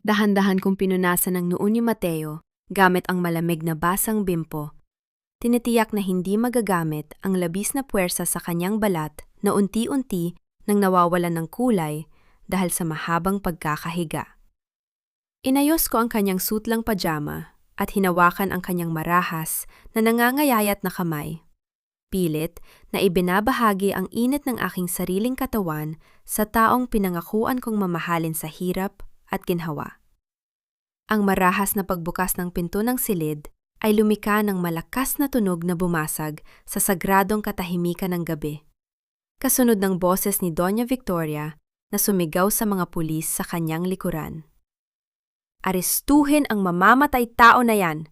Dahan-dahan kong pinunasan ng noo ni Mateo gamit ang malamig na basang bimpo. Tinitiyak na hindi magagamit ang labis na puwersa sa kanyang balat na unti-unti nang nawawalan ng kulay dahil sa mahabang pagkakahiga. Inayos ko ang kanyang sutlang pajama at hinawakan ang kanyang marahas na nangangayayat na kamay. Pilit na ibinabahagi ang init ng aking sariling katawan sa taong pinangakuan kong mamahalin sa hirap at ginhawa. Ang marahas na pagbukas ng pinto ng silid ay lumika ng malakas na tunog na bumasag sa sagradong katahimikan ng gabi. Kasunod ng boses ni Doña Victoria na sumigaw sa mga pulis sa kanyang likuran. Arestuhin ang mamamatay tao na yan!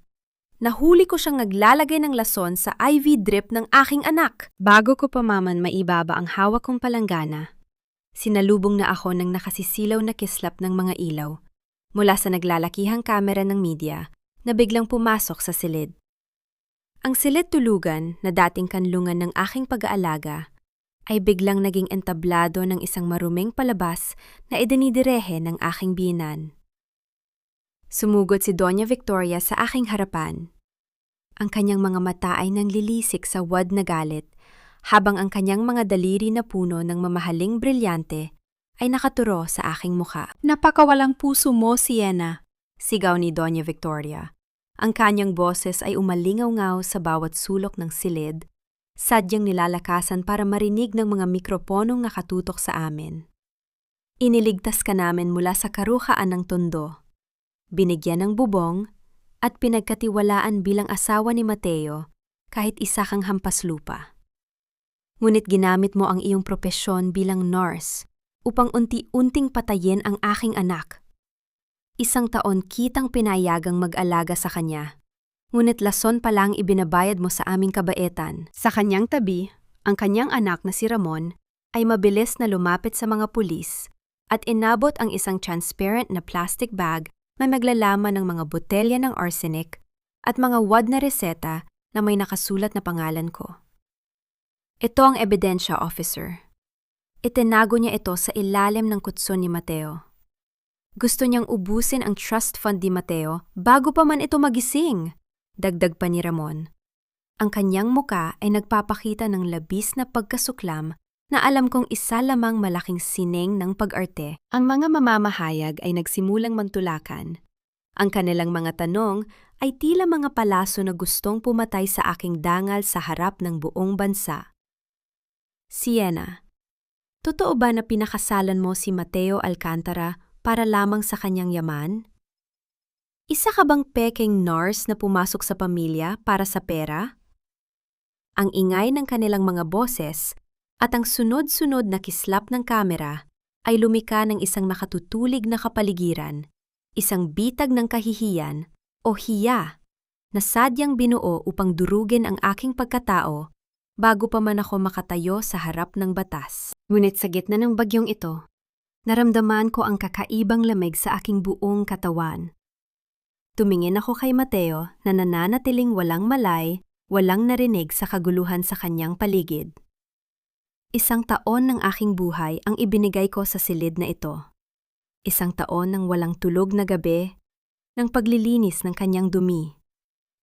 Nahuli ko siyang naglalagay ng lason sa IV drip ng aking anak. Bago ko pa maibaba ang hawak kong palanggana, sinalubong na ako ng nakasisilaw na kislap ng mga ilaw mula sa naglalakihang kamera ng media na biglang pumasok sa silid. Ang silid tulugan na dating kanlungan ng aking pag-aalaga ay biglang naging entablado ng isang maruming palabas na idinidirehe ng aking biyenan. Sumugod si Doña Victoria sa aking harapan. Ang kanyang mga mata ay nanlilisik sa wad na galit, habang ang kanyang mga daliri na puno ng mamahaling brilyante ay nakaturo sa aking muka. "Napakawalang puso mo, Sienna," sigaw ni Doña Victoria. Ang kanyang boses ay umalingaw-ngaw sa bawat sulok ng silid, sadyang nilalakasan para marinig ng mga mikroponong nakatutok sa amin. "Iniligtas ka namin mula sa karuhaan ng tondo. Binigyan ng bubong at pinagkatiwalaan bilang asawa ni Mateo kahit isa kang hampas lupa. Ngunit ginamit mo ang iyong propesyon bilang nurse upang unti-unting patayin ang aking anak. 1 taon kitang pinayagang mag-alaga sa kanya, ngunit lason pa lang ibinabayad mo sa aming kabaitan." Sa kanyang tabi, ang kanyang anak na si Ramon ay mabilis na lumapit sa mga pulis at inabot ang isang transparent na plastic bag na naglalaman ng mga botelya ng arsenic at mga wad na reseta na may nakasulat na pangalan ko. "Ito ang ebidensya, officer." Itinago niya ito sa ilalim ng kutson ni Mateo. Gusto niyang ubusin ang trust fund ni Mateo bago pa man ito magising, dagdag pa ni Ramon. Ang kanyang muka ay nagpapakita ng labis na pagkasuklam na alam kong isa lamang malaking sineng ng pag-arte. Ang mga mamamahayag ay nagsimulang magtulakan. Ang kanilang mga tanong ay tila mga palaso na gustong pumatay sa aking dangal sa harap ng buong bansa. "Sienna, totoo ba na pinakasalan mo si Mateo Alcantara para lamang sa kanyang yaman? Isa ka bang peking nurse na pumasok sa pamilya para sa pera?" Ang ingay ng kanilang mga boses at ang sunod-sunod na kislap ng kamera ay lumika ng isang nakatutulig na kapaligiran, isang bitag ng kahihiyan o hiya na sadyang binuo upang durugin ang aking pagkatao bago pa man ako makatayo sa harap ng batas. Ngunit sa gitna ng bagyong ito, naramdaman ko ang kakaibang lamig sa aking buong katawan. Tumingin ako kay Mateo na nananatiling walang malay, walang narinig sa kaguluhan sa kanyang paligid. 1 taon ng aking buhay ang ibinigay ko sa silid na ito. 1 taon ng walang tulog na gabi, ng paglilinis ng kanyang dumi,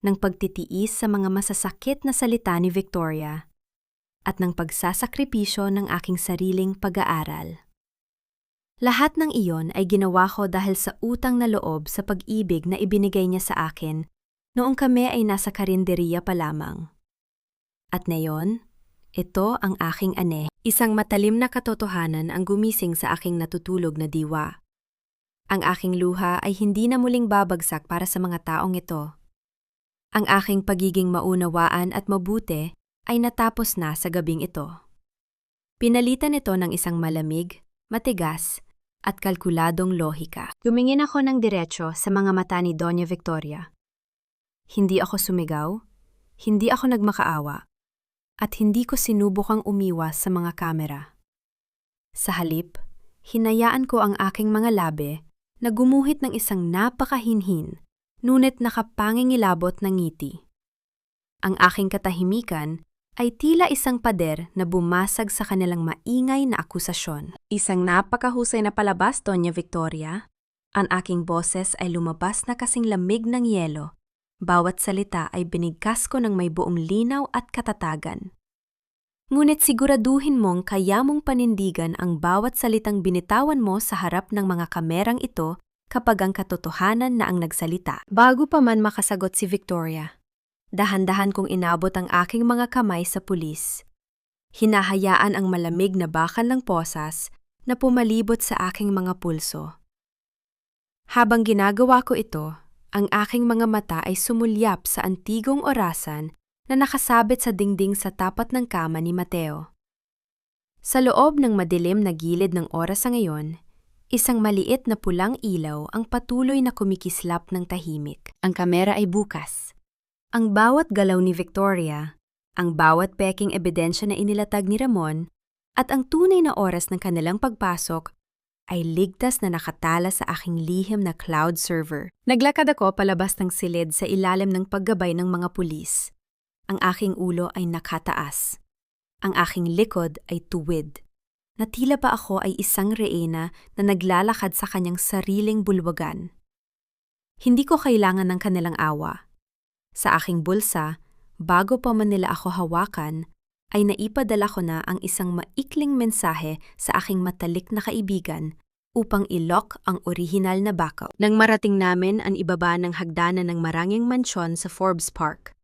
ng pagtitiis sa mga masasakit na salita ni Victoria, at ng pagsasakripisyo ng aking sariling pag-aaral. Lahat ng iyon ay ginawa ko dahil sa utang na loob sa pag-ibig na ibinigay niya sa akin noong kami ay nasa karinderiya pa lamang. At ngayon, ito ang aking ane. Isang matalim na katotohanan ang gumising sa aking natutulog na diwa. Ang aking luha ay hindi na muling babagsak para sa mga taong ito. Ang aking pagiging maunawaan at mabuti ay natapos na sa gabing ito. Pinalitan ito ng isang malamig, matigas, at kalkuladong lohika. Tumingin ako ng diretso sa mga mata ni Doña Victoria. Hindi ako sumigaw, hindi ako nagmakaawa, at hindi ko sinubukang umiwas sa mga kamera. Sa halip, hinayaan ko ang aking mga labi na gumuhit ng isang napakahinhin, ngunit nakapangingilabot na ngiti. Ang aking katahimikan ay tila isang pader na bumasag sa kanilang maingay na akusasyon. "Isang napakahusay na palabas, Doña Victoria. Ang aking boses ay lumabas na kasing lamig ng yelo. Bawat salita ay binigkas ko ng may buong linaw at katatagan. Ngunit siguraduhin mong kaya mong panindigan ang bawat salitang binitawan mo sa harap ng mga kamerang ito kapag ang katotohanan na ang nagsalita. Bago pa man makasagot si Victoria, dahan-dahan kong inabot ang aking mga kamay sa pulis. Hinahayaan ang malamig na bakal ng posas na pumalibot sa aking mga pulso. Habang ginagawa ko ito, ang aking mga mata ay sumulyap sa antigong orasan na nakasabit sa dingding sa tapat ng kama ni Mateo. Sa loob ng madilim na gilid ng oras ngayon, isang maliit na pulang ilaw ang patuloy na kumikislap ng tahimik. Ang kamera ay bukas. Ang bawat galaw ni Victoria, ang bawat peking ebidensya na inilatag ni Ramon, at ang tunay na oras ng kanilang pagpasok ay ligtas na nakatala sa aking lihim na cloud server. Naglakad ako palabas ng silid sa ilalim ng paggabay ng mga pulis. Ang aking ulo ay nakataas. Ang aking likod ay tuwid. Na tila pa ako ay isang reyna na naglalakad sa kanyang sariling bulwagan. Hindi ko kailangan ng kanilang awa. Sa aking bulsa, bago pa man nila ako hawakan, ay naipadala ko na ang isang maikling mensahe sa aking matalik na kaibigan upang ilok ang orihinal na backup. Nang marating namin ang ibaba ng hagdanan ng maranging mansyon sa Forbes Park,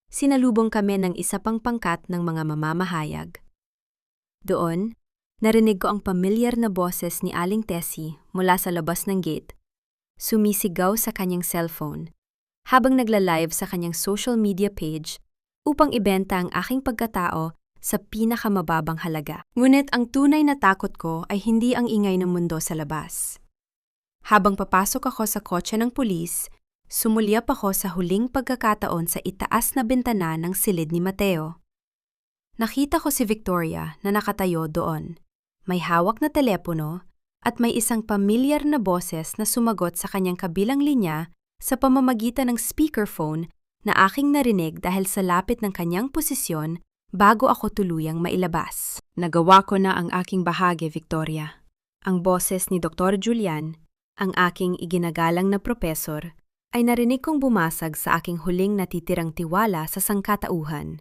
sinalubong kami ng isa pang pangkat ng mga mamamahayag. Doon, narinig ko ang pamilyar na boses ni Aling Tessie mula sa labas ng gate, sumisigaw sa kanyang cellphone, habang nagla-live sa kanyang social media page upang ibenta ang aking pagkatao sa pinakamababang halaga. Ngunit ang tunay na takot ko ay hindi ang ingay ng mundo sa labas. Habang papasok ako sa kotse ng pulis, sumulyap ako sa huling pagkakataon sa itaas na bintana ng silid ni Mateo. Nakita ko si Victoria na nakatayo doon. May hawak na telepono at may isang pamilyar na boses na sumagot sa kanyang kabilang linya sa pamamagitan ng speakerphone na aking narinig dahil sa lapit ng kanyang posisyon bago ako tuluyang mailabas. Nagawa ko na ang aking bahagi, Victoria. Ang boses ni Dr. Julian, ang aking iginagalang na propesor, ay narinig kong bumasag sa aking huling natitirang tiwala sa sangkatauhan.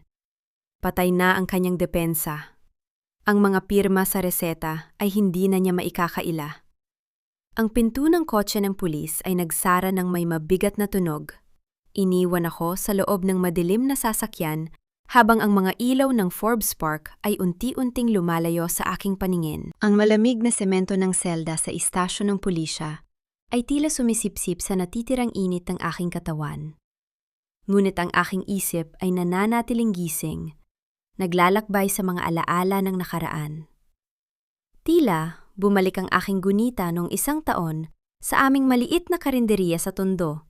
Patay na ang kanyang depensa. Ang mga pirma sa reseta ay hindi na niya maikakaila. Ang pinto ng kotse ng pulis ay nagsara ng may mabigat na tunog. Iniwan ako sa loob ng madilim na sasakyan habang ang mga ilaw ng Forbes Park ay unti-unting lumalayo sa aking paningin. Ang malamig na semento ng selda sa istasyon ng pulisya ay tila sumisipsip sa natitirang init ng aking katawan. Ngunit ang aking isip ay nananatiling gising, naglalakbay sa mga alaala ng nakaraan. Tila bumalik ang aking gunita noong 1 taon sa aming maliit na karinderya sa Tondo,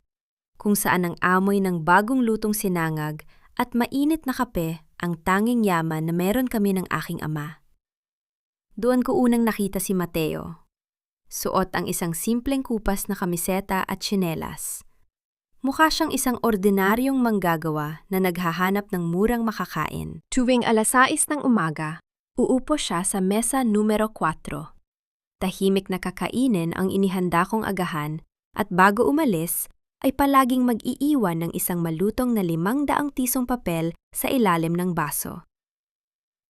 kung saan ang amoy ng bagong lutong sinangag at mainit na kape ang tanging yaman na meron kami ng aking ama. Doon ko unang nakita si Mateo. Suot ang isang simpleng kupas na kamiseta at tsinelas. Mukha siyang isang ordinaryong manggagawa na naghahanap ng murang makakain. Tuwing 6:00 ng umaga, uupo siya sa mesa numero 4. Tahimik na kakainin ang inihanda kong agahan at bago umalis, ay palaging mag-iiwan ng isang malutong na 500 pisong papel sa ilalim ng baso.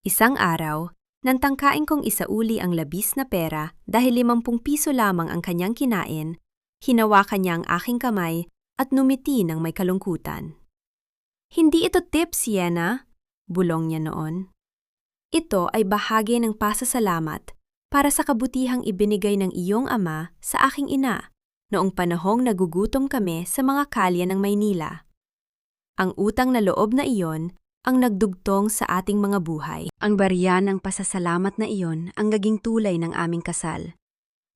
Isang araw, nantangkain kong isauli ang labis na pera dahil 50 piso lamang ang kanyang kinain, hinawakan niya ang aking kamay at numiti ng may kalungkutan. "Hindi ito tip, Sienna," bulong niya noon. "Ito ay bahagi ng pasasalamat para sa kabutihang ibinigay ng iyong ama sa aking ina noong panahong nagugutom kami sa mga kalye ng Maynila. Ang utang na loob na iyon ang nagdugtong sa ating mga buhay. Ang barya ng pasasalamat na iyon ang naging tulay ng aming kasal.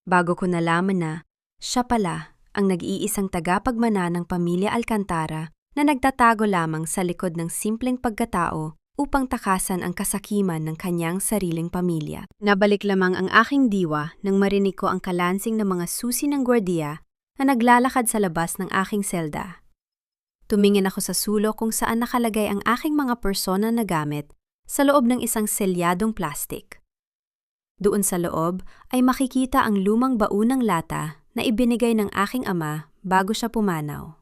Bago ko nalaman na siya pala ang nag-iisang tagapagmana ng pamilya Alcantara na nagtatago lamang sa likod ng simpleng pagkatao upang takasan ang kasakiman ng kanyang sariling pamilya. Nabalik lamang ang aking diwa nang marinig ko ang kalansing ng mga susi ng gwardiya na naglalakad sa labas ng aking selda. Tumingin ako sa sulok kung saan nakalagay ang aking mga persona na gamit sa loob ng isang selyadong plastik. Doon sa loob ay makikita ang lumang baunang lata na ibinigay ng aking ama bago siya pumanaw.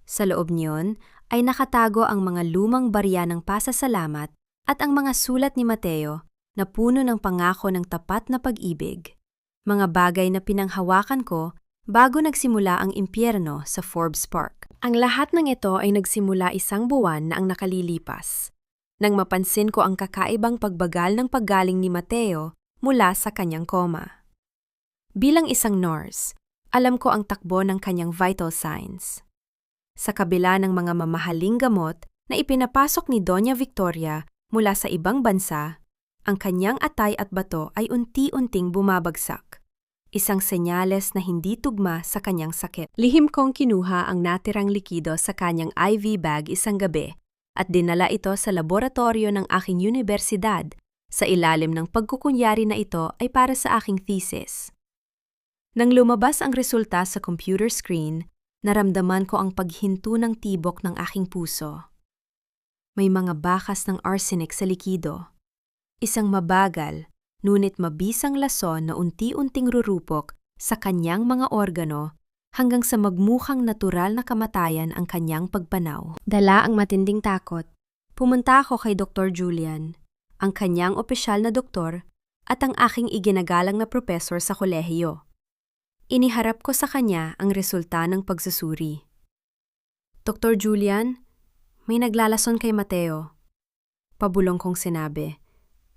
Sa loob niyon ay nakatago ang mga lumang barya ng pasasalamat at ang mga sulat ni Mateo na puno ng pangako ng tapat na pag-ibig. Mga bagay na pinanghawakan ko bago nagsimula ang impyerno sa Forbes Park. Ang lahat ng ito ay nagsimula 1 buwan na ang nakalilipas. Nang mapansin ko ang kakaibang pagbagal ng paggaling ni Mateo mula sa kanyang koma. Bilang isang nurse, alam ko ang takbo ng kanyang vital signs. Sa kabila ng mga mamahaling gamot na ipinapasok ni Doña Victoria mula sa ibang bansa, ang kanyang atay at bato ay unti-unting bumabagsak. Isang senyales na hindi tugma sa kanyang sakit. Lihim kong kinuha ang natirang likido sa kanyang IV bag isang gabi at dinala ito sa laboratorio ng aking universidad sa ilalim ng pagkukunyari na ito ay para sa aking thesis. Nang lumabas ang resulta sa computer screen, naramdaman ko ang paghinto ng tibok ng aking puso. May mga bakas ng arsenic sa likido. Isang mabagal, ngunit mabisang lason na unti-unting rurupok sa kanyang mga organo hanggang sa magmukhang natural na kamatayan ang kanyang pagpanaw. Dala ang matinding takot. Pumunta ako kay Dr. Julian, ang kanyang opisyal na doktor at ang aking iginagalang na propesor sa kolehiyo. Iniharap ko sa kanya ang resulta ng pagsusuri. Dr. Julian, may naglalason kay Mateo. Pabulong kong sinabi.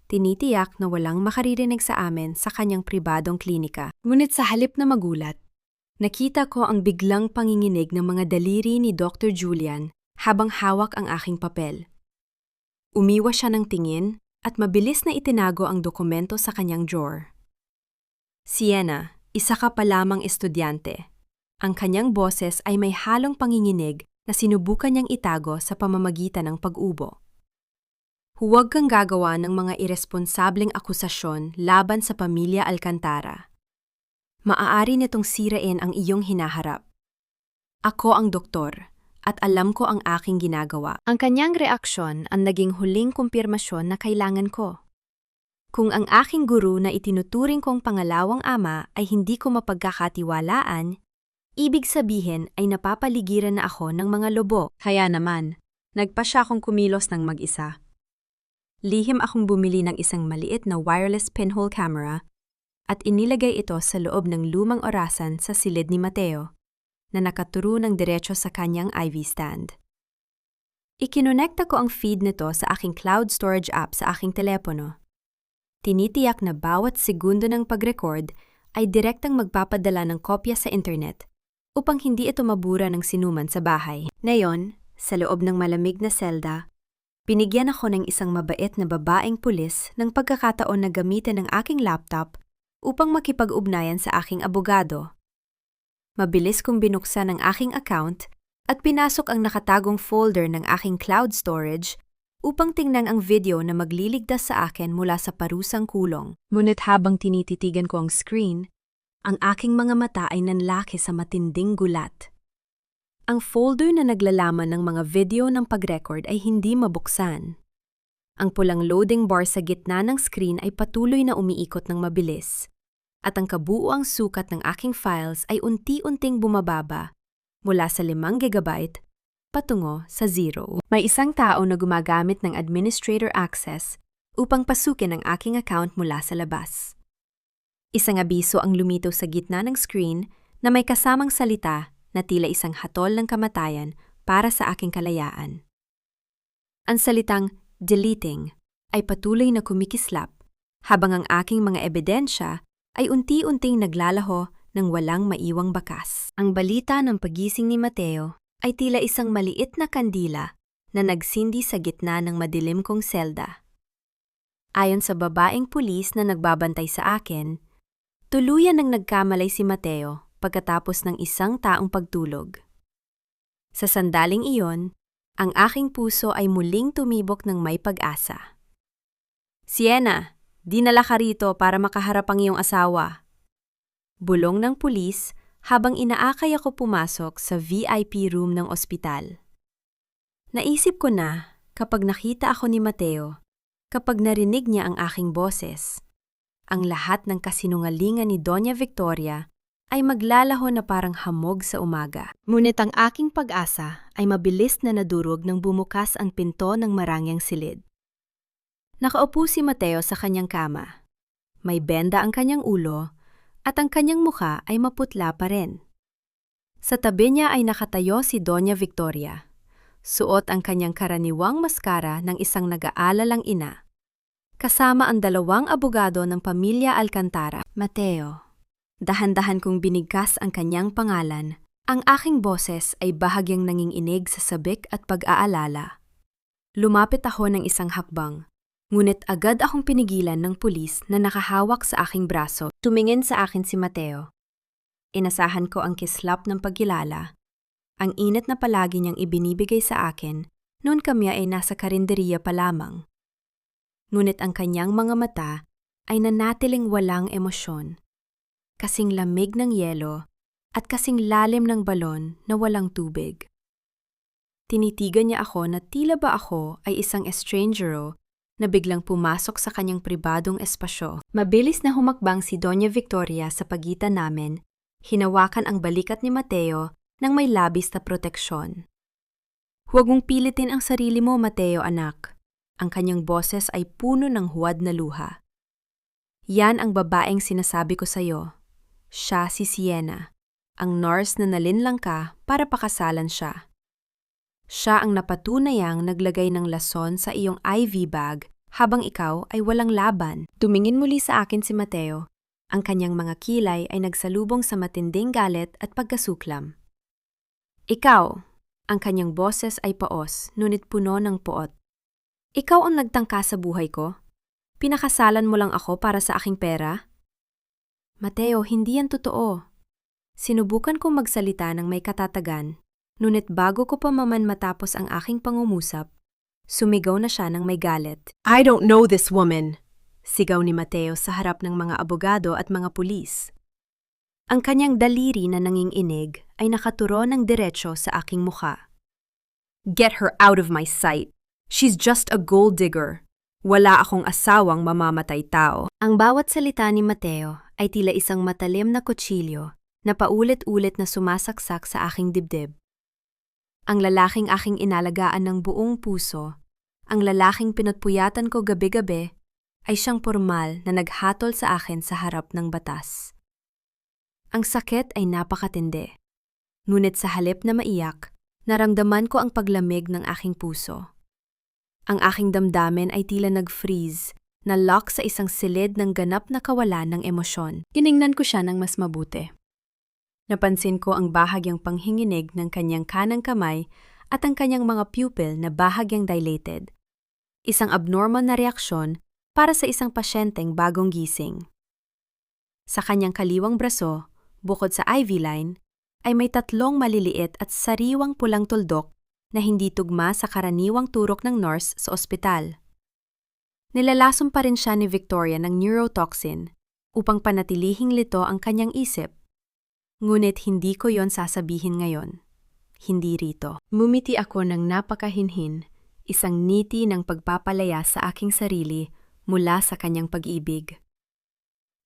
Tinitiyak na walang makaririnig sa amin sa kanyang pribadong klinika. Ngunit sa halip na magulat, nakita ko ang biglang panginginig ng mga daliri ni Dr. Julian habang hawak ang aking papel. Umiwas siya ng tingin at mabilis na itinago ang dokumento sa kanyang drawer. Sienna, isa ka pa lamang estudyante. Ang kanyang boses ay may halong panginginig na sinubukan niyang itago sa pamamagitan ng pag-ubo. Huwag kang gagawa ng mga iresponsableng akusasyon laban sa pamilya Alcantara. Maaari nitong sirain ang iyong hinaharap. Ako ang doktor at alam ko ang aking ginagawa. Ang kanyang reaksyon ang naging huling kumpirmasyon na kailangan ko. Kung ang aking guru na itinuturing kong pangalawang ama ay hindi ko mapagkakatiwalaan, ibig sabihin ay napapaligiran na ako ng mga lobo. Kaya naman, nagpa siya akong kumilos ng mag-isa. Lihim akong bumili ng isang maliit na wireless pinhole camera at inilagay ito sa loob ng lumang orasan sa silid ni Mateo na nakaturo ng diretso sa kanyang IV stand. Ikinonekta ko ang feed nito sa aking cloud storage app sa aking telepono. Tinitiyak na bawat segundo ng pag-record ay direktang magpapadala ng kopya sa internet upang hindi ito mabura ng sinuman sa bahay. Ngayon, sa loob ng malamig na selda, binigyan ako ng isang mabait na babaeng pulis ng pagkakataon na gamitin ang aking laptop upang makipag-ugnayan sa aking abogado. Mabilis kong binuksan ang aking account at pinasok ang nakatagong folder ng aking cloud storage upang tingnan ang video na magliligtas sa akin mula sa parusang kulong. Ngunit habang tinititigan ko ang screen, ang aking mga mata ay nanlaki sa matinding gulat. Ang folder na naglalaman ng mga video ng pag-record ay hindi mabuksan. Ang pulang loading bar sa gitna ng screen ay patuloy na umiikot ng mabilis. At ang kabuuang sukat ng aking files ay unti-unting bumababa mula sa 5 GB patungo sa 0. May isang tao na gumagamit ng administrator access upang pasukin ang aking account mula sa labas. Isang abiso ang lumitaw sa gitna ng screen na may kasamang salita na tila isang hatol ng kamatayan para sa aking kalayaan. Ang salitang deleting ay patuloy na kumikislap habang ang aking mga ebidensya ay unti-unting naglalaho ng walang maiwang bakas. Ang balita ng pagising ni Mateo ay tila isang maliit na kandila na nagsindi sa gitna ng madilim kong selda. Ayon sa babaeng pulis na nagbabantay sa akin, tuluyan nang nagkamalay si Mateo pagkatapos ng isang taong pagtulog. Sa sandaling iyon, ang aking puso ay muling tumibok ng may pag-asa. Sienna, dinala ka rito para makaharap ang iyong asawa. Bulong ng pulis habang inaakay ako pumasok sa VIP room ng ospital. Naisip ko na kapag nakita ako ni Mateo, kapag narinig niya ang aking boses, ang lahat ng kasinungalingan ni Doña Victoria ay maglalaho na parang hamog sa umaga. Ngunit ang aking pag-asa ay mabilis na nadurog nang bumukas ang pinto ng marangyang silid. Nakaupo si Mateo sa kanyang kama. May benda ang kanyang ulo at ang kanyang mukha ay maputla pa rin. Sa tabi niya ay nakatayo si Doña Victoria. Suot ang kanyang karaniwang maskara ng isang nag-aalalang ina. Kasama ang 2 abogado ng pamilya Alcantara. Mateo. Dahan-dahan kong binigkas ang kanyang pangalan. Ang aking boses ay bahagyang nanginginig sa sabik at pag-aalala. Lumapit ako ng isang hakbang, ngunit agad akong pinigilan ng pulis na nakahawak sa aking braso. Tumingin sa akin si Mateo. Inasahan ko ang kislap ng pagkilala. Ang init na palagi niyang ibinibigay sa akin noon kami ay nasa karinderiya pa lamang. Ngunit ang kanyang mga mata ay nanatiling walang emosyon. Kasing lamig ng yelo at kasing lalim ng balon na walang tubig. Tinitigan niya ako na tila ba ako ay isang estrangero na biglang pumasok sa kanyang pribadong espasyo. Mabilis na humakbang si Doña Victoria sa pagitan namin, hinawakan ang balikat ni Mateo ng may labis na proteksyon. Huwag mong pilitin ang sarili mo, Mateo, anak. Ang kanyang boses ay puno ng huwad na luha. Yan ang babaeng sinasabi ko sa'yo. Siya si Sienna, ang nurse na nalinlang ka para pakasalan siya. Siya ang napatunayang naglagay ng lason sa iyong IV bag habang ikaw ay walang laban. Tumingin muli sa akin si Mateo. Ang kanyang mga kilay ay nagsalubong sa matinding galit at pagkasuklam. Ikaw, ang kanyang boses ay paos, ngunit puno ng puot. Ikaw ang nagtangka sa buhay ko? Pinakasalan mo lang ako para sa aking pera? Mateo, hindi yan totoo. Sinubukan kong magsalita ng may katatagan, ngunit bago ko pa man matapos ang aking pangungusap, sumigaw na siya ng may galit. I don't know this woman, sigaw ni Mateo sa harap ng mga abogado at mga pulis. Ang kanyang daliri na nanginginig ay nakaturo ng diretsyo sa aking mukha. Get her out of my sight. She's just a gold digger. Wala akong asawang mamamatay tao. Ang bawat salita ni Mateo ay tila isang matalim na kutsilyo na paulit-ulit na sumasaksak sa aking dibdib. Ang lalaking aking inalagaan ng buong puso, ang lalaking pinagpuyatan ko gabi-gabi, ay siyang pormal na naghatol sa akin sa harap ng batas. Ang sakit ay napakatindi. Ngunit sa halip na maiyak, naramdaman ko ang paglamig ng aking puso. Ang aking damdamin ay tila nag-freeze, na lock sa isang silid ng ganap na kawalan ng emosyon. Tiningnan ko siya ng mas mabuti. Napansin ko ang bahagyang panghinginig ng kanyang kanang kamay at ang kanyang mga pupil na bahagyang dilated. Isang abnormal na reaksyon para sa isang pasyenteng bagong gising. Sa kanyang kaliwang braso, bukod sa IV line, ay may 3 maliliit at sariwang pulang tuldok na hindi tugma sa karaniwang turok ng nurse sa ospital. Nilalasom pa rin siya ni Victoria ng neurotoxin upang panatilihing lito ang kanyang isip. Ngunit hindi ko yon sasabihin ngayon. Hindi rito. Mumiti ako ng napakahinhin, isang ngiti ng pagpapalaya sa aking sarili mula sa kanyang pag-ibig.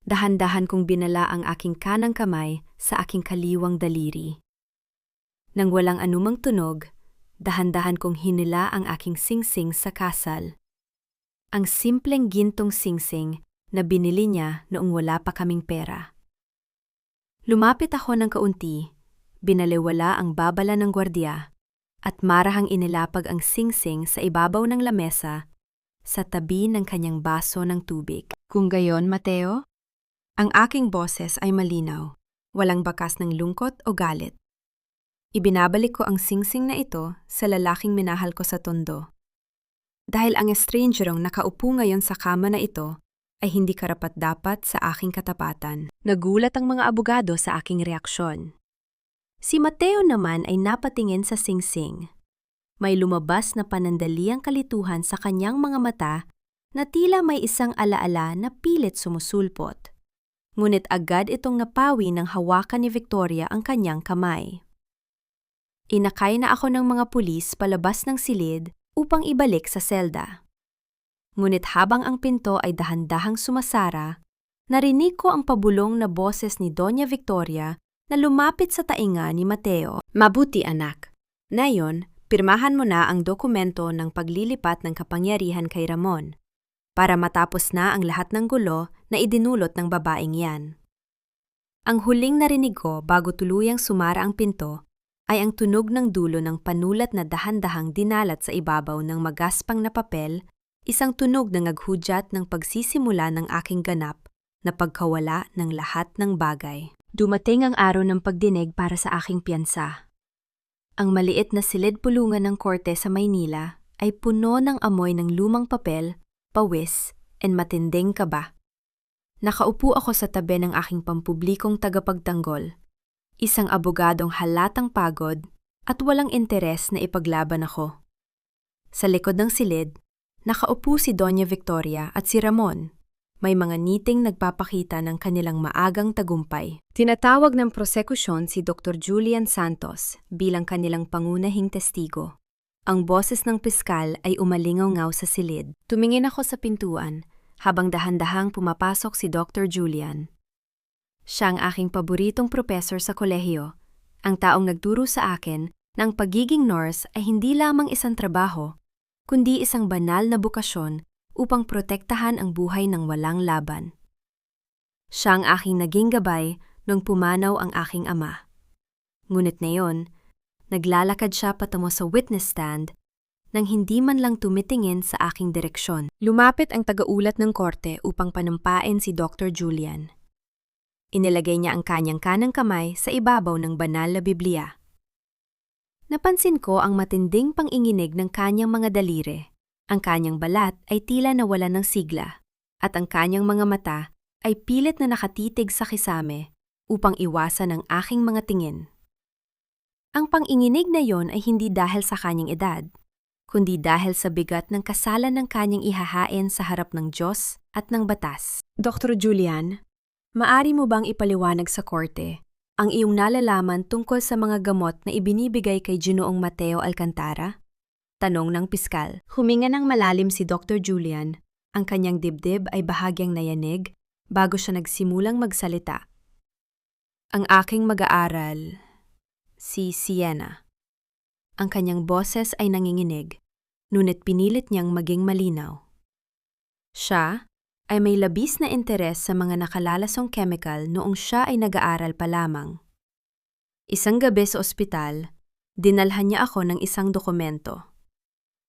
Dahan-dahan kong binala ang aking kanang kamay sa aking kaliwang daliri. Nang walang anumang tunog, dahan-dahan kong hinila ang aking singsing sa kasal. Ang simpleng gintong singsing na binili niya noong wala pa kaming pera. Lumapit ako ng kaunti, binaliwala ang babala ng gwardiya, at marahang inilapag ang singsing sa ibabaw ng lamesa sa tabi ng kanyang baso ng tubig. Kung gayon, Mateo, ang aking boses ay malinaw, walang bakas ng lungkot o galit. Ibinabalik ko ang singsing na ito sa lalaking minahal ko sa tondo. Dahil ang estrangerong nakaupo ngayon sa kama na ito ay hindi karapat-dapat sa aking katapatan. Nagulat ang mga abogado sa aking reaksyon. Si Mateo naman ay napatingin sa singsing. May lumabas na panandaliang kalituhan sa kanyang mga mata na tila may isang alaala na pilit sumusulpot. Ngunit agad itong napawi ng hawakan ni Victoria ang kanyang kamay. Inakay na ako ng mga pulis palabas ng silid upang ibalik sa selda. Ngunit habang ang pinto ay dahan-dahang sumasara, narinig ko ang pabulong na boses ni Doña Victoria na lumapit sa tainga ni Mateo. Mabuti anak. Ngayon, pirmahan mo na ang dokumento ng paglilipat ng kapangyarihan kay Ramon para matapos na ang lahat ng gulo na idinulot ng babaeng yan. Ang huling narinig ko bago tuluyang sumara ang pinto ay ang tunog ng dulo ng panulat na dahan-dahang dinalat sa ibabaw ng magaspang na papel, isang tunog na naghudyat ng pagsisimula ng aking ganap na pagkawala ng lahat ng bagay. Dumating ang araw ng pagdinig para sa aking piyansa. Ang maliit na silid-pulungan ng korte sa Maynila ay puno ng amoy ng lumang papel, pawis, and matinding kaba. Nakaupo ako sa tabi ng aking pampublikong tagapagtanggol, isang abogadong halatang pagod at walang interes na ipaglaban ako. Sa likod ng silid, nakaupo si Doña Victoria at si Ramon. May mga ngiting nagpapakita ng kanilang maagang tagumpay. Tinatawag ng prosekusyon si Dr. Julian Santos bilang kanilang pangunahing testigo. Ang boses ng piskal ay umalingaw-ngaw sa silid. Tumingin ako sa pintuan habang dahan-dahang pumapasok si Dr. Julian. Siya ang aking paboritong propesor sa kolehiyo, ang taong nagturo sa akin na ang pagiging nurse ay hindi lamang isang trabaho, kundi isang banal na bukasyon upang protektahan ang buhay ng walang laban. Siya ang aking naging gabay nung pumanaw ang aking ama. Ngunit ngayon, naglalakad siya patungo sa witness stand nang hindi man lang tumitingin sa aking direksyon. Lumapit ang tagaulat ng korte upang panampain si Dr. Julian. Inilagay niya ang kanyang kanang kamay sa ibabaw ng banal na Biblia. Napansin ko ang matinding panginginig ng kanyang mga daliri. Ang kanyang balat ay tila nawala ng sigla, at ang kanyang mga mata ay pilit na nakatitig sa kisame upang iwasan ang aking mga tingin. Ang panginginig na yon ay hindi dahil sa kanyang edad, kundi dahil sa bigat ng kasalan ng kanyang ihahain sa harap ng Diyos at ng batas. Dr. Julian, maari mo bang ipaliwanag sa korte ang iyong nalalaman tungkol sa mga gamot na ibinibigay kay Ginoong Mateo Alcantara? Tanong ng piskal. Huminga ng malalim si Dr. Julian. Ang kanyang dibdib ay bahagyang nayanig bago siya nagsimulang magsalita. Ang aking mag-aaral, si Sienna. Ang kanyang boses ay nanginginig, ngunit pinilit niyang maging malinaw. Siya ay may labis na interes sa mga nakalalasong chemical noong siya ay nag-aaral pa lamang. Isang gabi sa ospital, dinalhan niya ako ng isang dokumento.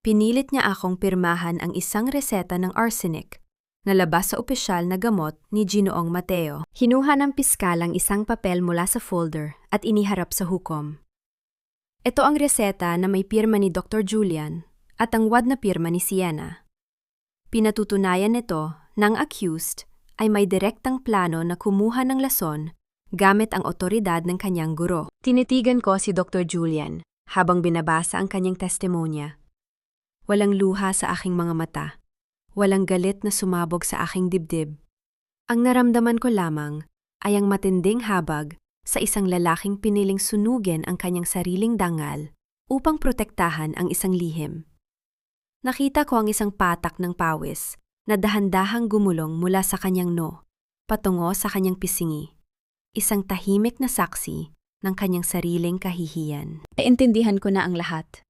Pinilit niya akong pirmahan ang isang reseta ng arsenic na labas sa opisyal na gamot ni Ginoong Mateo. Hinuha ng piskal ang isang papel mula sa folder at iniharap sa hukom. Ito ang reseta na may pirma ni Dr. Julian at ang wad na pirma ni Sienna. Pinatutunayan nito na ang accused ay may direktang plano na kumuha ng lason gamit ang otoridad ng kanyang guro. Tinitigan ko si Dr. Julian habang binabasa ang kanyang testimonya. Walang luha sa aking mga mata. Walang galit na sumabog sa aking dibdib. Ang naramdaman ko lamang ay ang matinding habag sa isang lalaking piniling sunugin ang kanyang sariling dangal upang protektahan ang isang lihim. Nakita ko ang isang patak ng pawis na dahan-dahang gumulong mula sa kanyang noo patungo sa kanyang pisingi. Isang tahimik na saksi ng kanyang sariling kahihiyan. Naintindihan ko na ang lahat.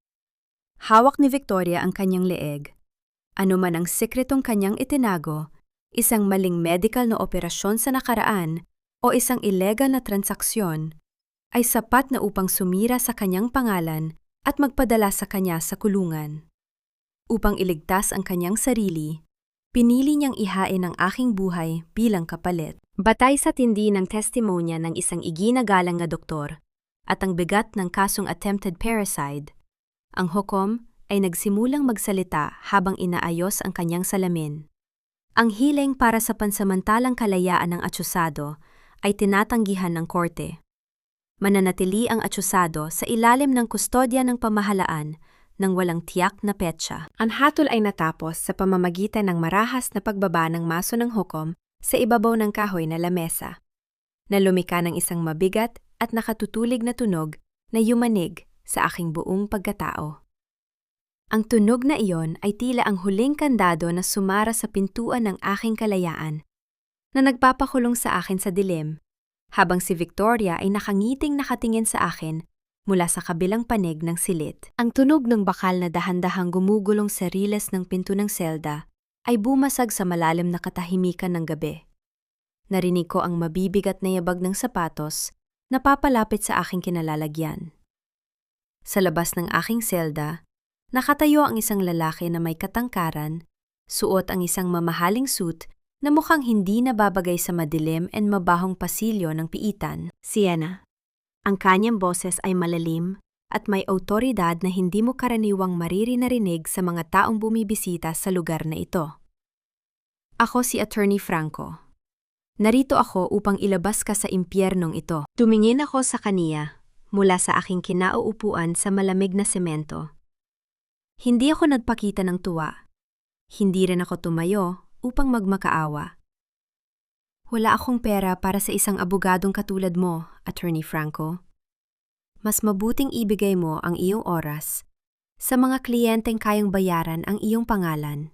Hawak ni Victoria ang kanyang leeg. Ano man ang sikretong kanyang itinago, isang maling medical na operasyon sa nakaraan o isang ilegal na transaksyon, ay sapat na upang sumira sa kanyang pangalan at magpadala sa kanya sa kulungan. Upang iligtas ang kanyang sarili, pinili niyang ihain ang aking buhay bilang kapalit. Batay sa tindi ng testimonya ng isang iginagalang na doktor at ang bigat ng kasong attempted parricide, ang hukom ay nagsimulang magsalita habang inaayos ang kanyang salamin. Ang hiling para sa pansamantalang kalayaan ng akusado ay tinatanggihan ng korte. Mananatili ang akusado sa ilalim ng kustodya ng pamahalaan nang walang tiyak na petsa. Ang hatol ay natapos sa pamamagitan ng marahas na pagbaba ng maso ng hukom sa ibabaw ng kahoy na lamesa, na lumika ng isang mabigat at nakatutulig na tunog na yumanig sa aking buong pagkatao. Ang tunog na iyon ay tila ang huling kandado na sumara sa pintuan ng aking kalayaan na nagpapakulong sa akin sa dilim, habang si Victoria ay nakangiting nakatingin sa akin mula sa kabilang panig ng silid. Ang tunog ng bakal na dahan-dahang gumugulong sa riles ng pinto ng selda ay bumasag sa malalim na katahimikan ng gabi. Narinig ko ang mabibigat na yabag ng sapatos na papalapit sa aking kinalalagyan. Sa labas ng aking selda, nakatayo ang isang lalaki na may katangkaran, suot ang isang mamahaling suit na mukhang hindi nababagay sa madilim and mabahong pasilyo ng piitan. Sienna. Ang kanyang boses ay malalim at may awtoridad na hindi mo karaniwang maririnarinig sa mga taong bumibisita sa lugar na ito. Ako si Attorney Franco. Narito ako upang ilabas ka sa impyernong ito. Tumingin ako sa kaniya mula sa aking kinauupuan sa malamig na semento. Hindi ako nagpakita ng tuwa. Hindi rin ako tumayo upang magmakaawa. Wala akong pera para sa isang abogadong katulad mo, Attorney Franco. Mas mabuting ibigay mo ang iyong oras sa mga kliyenteng kayang bayaran ang iyong pangalan.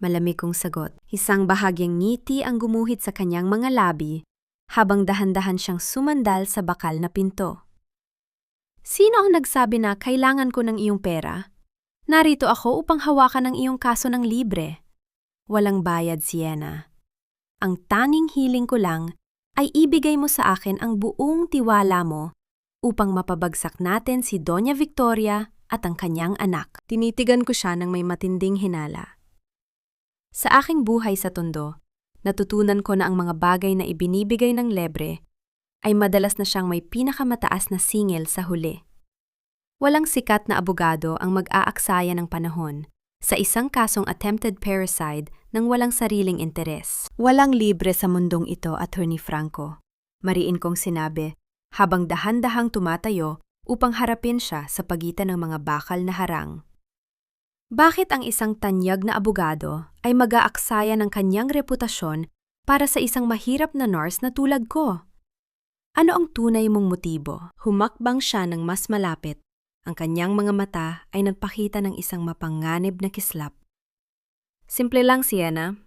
Malamig kong sagot. Isang bahagyang ngiti ang gumuhit sa kanyang mga labi habang dahan-dahan siyang sumandal sa bakal na pinto. Sino ang nagsabi na kailangan ko ng iyong pera? Narito ako upang hawakan ang iyong kaso ng libre. Walang bayad, Sienna. Ang tanging hiling ko lang ay ibigay mo sa akin ang buong tiwala mo upang mapabagsak natin si Doña Victoria at ang kanyang anak. Tinitigan ko siya ng may matinding hinala. Sa aking buhay sa Tondo, natutunan ko na ang mga bagay na ibinibigay ng lebre ay madalas na siyang may pinakamataas na singil sa huli. Walang sikat na abogado ang mag-aaksaya ng panahon sa isang kasong attempted parricide ng walang sariling interes. Walang libre sa mundong ito, Attorney Franco. Mariin kong sinabi, habang dahan-dahang tumatayo upang harapin siya sa pagitan ng mga bakal na harang. Bakit ang isang tanyag na abogado ay mag-aaksaya ng kanyang reputasyon para sa isang mahirap na nurse na tulad ko? Ano ang tunay mong motibo? Humakbang siya ng mas malapit. Ang kanyang mga mata ay nagpakita ng isang mapanganib na kislap. Simple lang, Sienna.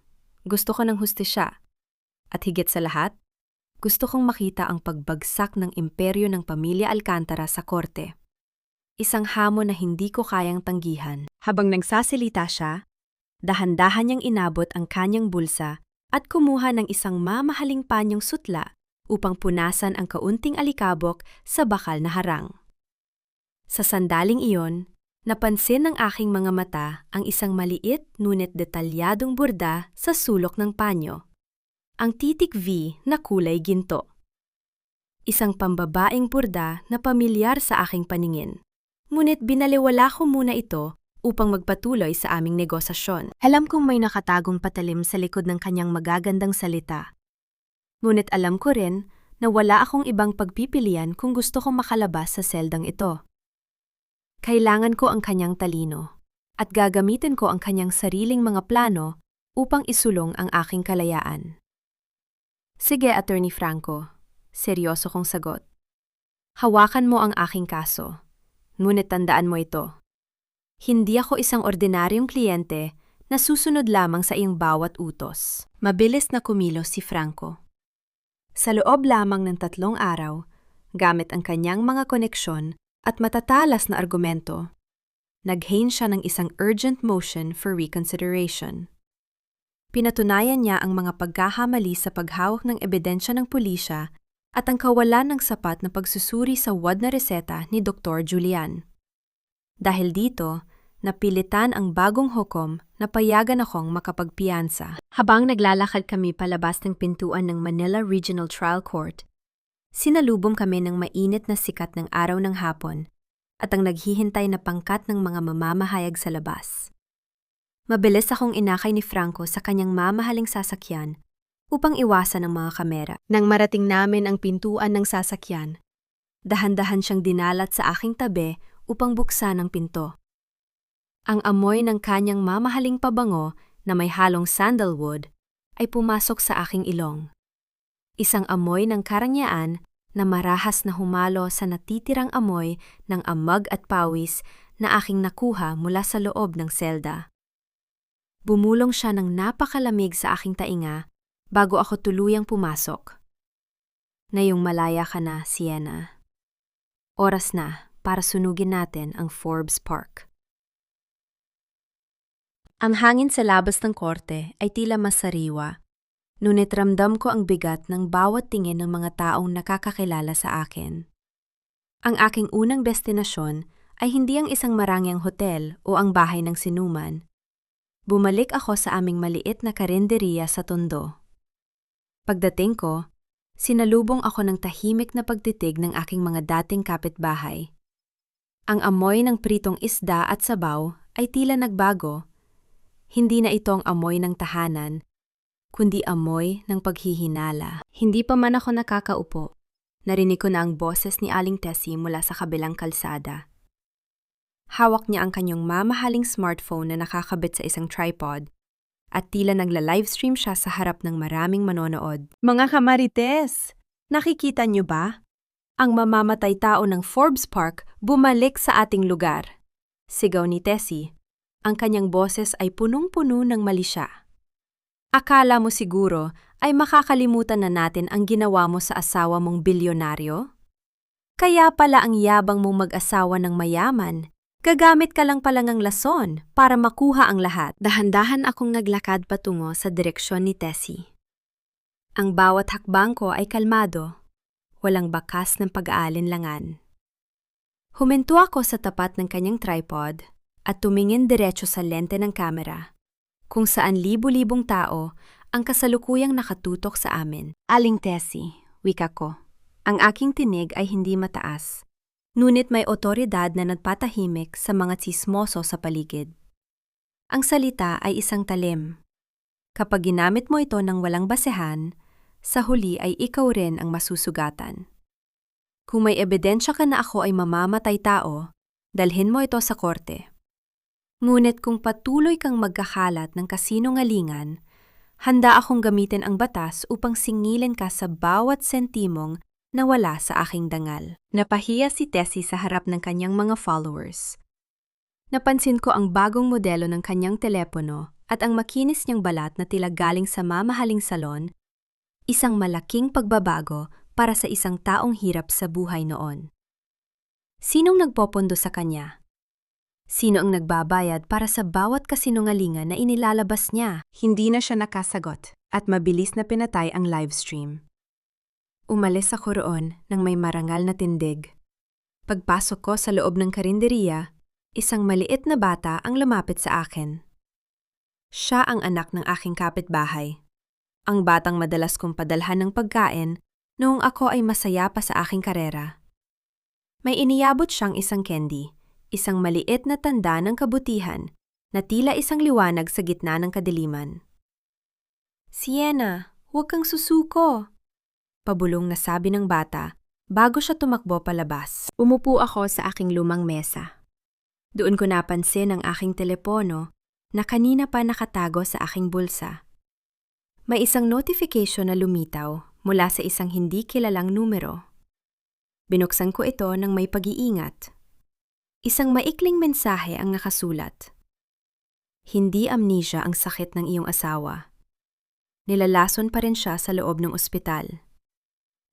Gusto ko ng hustisya. At higit sa lahat, gusto kong makita ang pagbagsak ng imperyo ng pamilya Alcantara sa korte. Isang hamon na hindi ko kayang tanggihan. Habang nagsasalita siya, dahan-dahan niyang inabot ang kanyang bulsa at kumuha ng isang mamahaling panyong sutla upang punasan ang kaunting alikabok sa bakal na harang. Sa sandaling iyon, napansin ng aking mga mata ang isang maliit ngunit detalyadong burda sa sulok ng panyo. Ang titik V na kulay ginto. Isang pambabaeng burda na pamilyar sa aking paningin. Ngunit binaliwala ko muna ito upang magpatuloy sa aming negosasyon. Alam kong may nakatagong patalim sa likod ng kanyang magagandang salita. Ngunit alam ko rin na wala akong ibang pagpipilian kung gusto kong makalabas sa seldang ito. Kailangan ko ang kanyang talino at gagamitin ko ang kanyang sariling mga plano upang isulong ang aking kalayaan. Sige, Attorney Franco, seryoso kong sagot. Hawakan mo ang aking kaso, ngunit tandaan mo ito. Hindi ako isang ordinaryong kliyente na susunod lamang sa iyong bawat utos. Mabilis na kumilos si Franco. Sa loob lamang ng 3 araw, gamit ang kanyang mga koneksyon at matatalas na argumento, naghain siya ng isang urgent motion for reconsideration. Pinatunayan niya ang mga pagkahamali sa paghawak ng ebidensya ng pulisya at ang kawalan ng sapat na pagsusuri sa wad na reseta ni Dr. Julian. Dahil dito, napilitan ang bagong hukom na payagan akong makapagpiyansa. Habang naglalakad kami palabas ng pintuan ng Manila Regional Trial Court, sinalubong kami ng mainit na sikat ng araw ng hapon at ang naghihintay na pangkat ng mga mamamahayag sa labas. Mabilis akong inakay ni Franco sa kanyang mamahaling sasakyan upang iwasan ang mga kamera. Nang marating namin ang pintuan ng sasakyan, dahan-dahan siyang dinalat sa aking tabi upang buksan ang pinto. Ang amoy ng kanyang mamahaling pabango na may halong sandalwood ay pumasok sa aking ilong. Isang amoy ng karangyaan na marahas na humalo sa natitirang amoy ng amag at pawis na aking nakuha mula sa loob ng selda. Bumulong siya ng napakalamig sa aking tainga bago ako tuluyang pumasok. Ngayong malaya ka na, Sienna. Oras na para sunugin natin ang Forbes Park. Ang hangin sa labas ng korte ay tila masariwa, ngunit ramdam ko ang bigat ng bawat tingin ng mga taong nakakakilala sa akin. Ang aking unang destinasyon ay hindi ang isang marangyang hotel o ang bahay ng sinuman. Bumalik ako sa aming maliit na karinderiya sa Tondo. Pagdating ko, sinalubong ako ng tahimik na pagtitig ng aking mga dating kapitbahay. Ang amoy ng pritong isda at sabaw ay tila nagbago. Hindi na ito ang amoy ng tahanan, kundi amoy ng paghihinala. Hindi pa man ako nakakaupo. Narinig ko na ang boses ni Aling Tessie mula sa kabilang kalsada. Hawak niya ang kanyang mamahaling smartphone na nakakabit sa isang tripod at tila nagla-livestream siya sa harap ng maraming manonood. Mga kamarites, nakikita niyo ba? Ang mamamatay tao ng Forbes Park bumalik sa ating lugar. Sigaw ni Tessie. Ang kanyang boses ay punong-puno ng malisya. Akala mo siguro ay makakalimutan na natin ang ginawa mo sa asawa mong bilyonaryo? Kaya pala ang yabang mong mag-asawa ng mayaman. Gagamit ka lang palang ang lason para makuha ang lahat. Dahan-dahan akong naglakad patungo sa direksyon ni Tessie. Ang bawat hakbang ko ay kalmado, walang bakas ng pag-aalinlangan. Huminto ako sa tapat ng kanyang tripod at tumingin diretso sa lente ng kamera, kung saan libu-libong tao ang kasalukuyang nakatutok sa amin. Aling Tessie, wika ko. Ang aking tinig ay hindi mataas. Ngunit may otoridad na nagpatahimik sa mga tsismoso sa paligid. Ang salita ay isang talim. Kapag ginamit mo ito ng walang basehan, sa huli ay ikaw rin ang masusugatan. Kung may ebidensya ka na ako ay mamamatay tao, dalhin mo ito sa korte. Ngunit kung patuloy kang magkakalat ng kasinungalingan, handa akong gamitin ang batas upang singilin ka sa bawat sentimong nawala sa aking dangal. Napahiya si Tessie sa harap ng kanyang mga followers. Napansin ko ang bagong modelo ng kanyang telepono at ang makinis niyang balat na tila galing sa mamahaling salon, isang malaking pagbabago para sa isang taong hirap sa buhay noon. Sinong nagpopondo sa kanya? Sino ang nagbabayad para sa bawat kasinungalingan na inilalabas niya? Hindi na siya nakasagot at mabilis na pinatay ang livestream. Umalis ako roon nang may marangal na tindig. Pagpasok ko sa loob ng karinderiya, isang maliit na bata ang lumapit sa akin. Siya ang anak ng aking kapitbahay. Ang batang madalas kong padalhan ng pagkain noong ako ay masaya pa sa aking karera. May iniyabot siyang isang candy, isang maliit na tanda ng kabutihan na tila isang liwanag sa gitna ng kadiliman. Sienna, huwag kang susuko! Pabulong na sabi ng bata bago siya tumakbo palabas. Umupo ako sa aking lumang mesa. Doon ko napansin ang aking telepono na kanina pa nakatago sa aking bulsa. May isang notification na lumitaw mula sa isang hindi kilalang numero. Binuksan ko ito ng may pag-iingat. Isang maikling mensahe ang nakasulat. Hindi amnesia ang sakit ng iyong asawa. Nilalason pa rin siya sa loob ng ospital.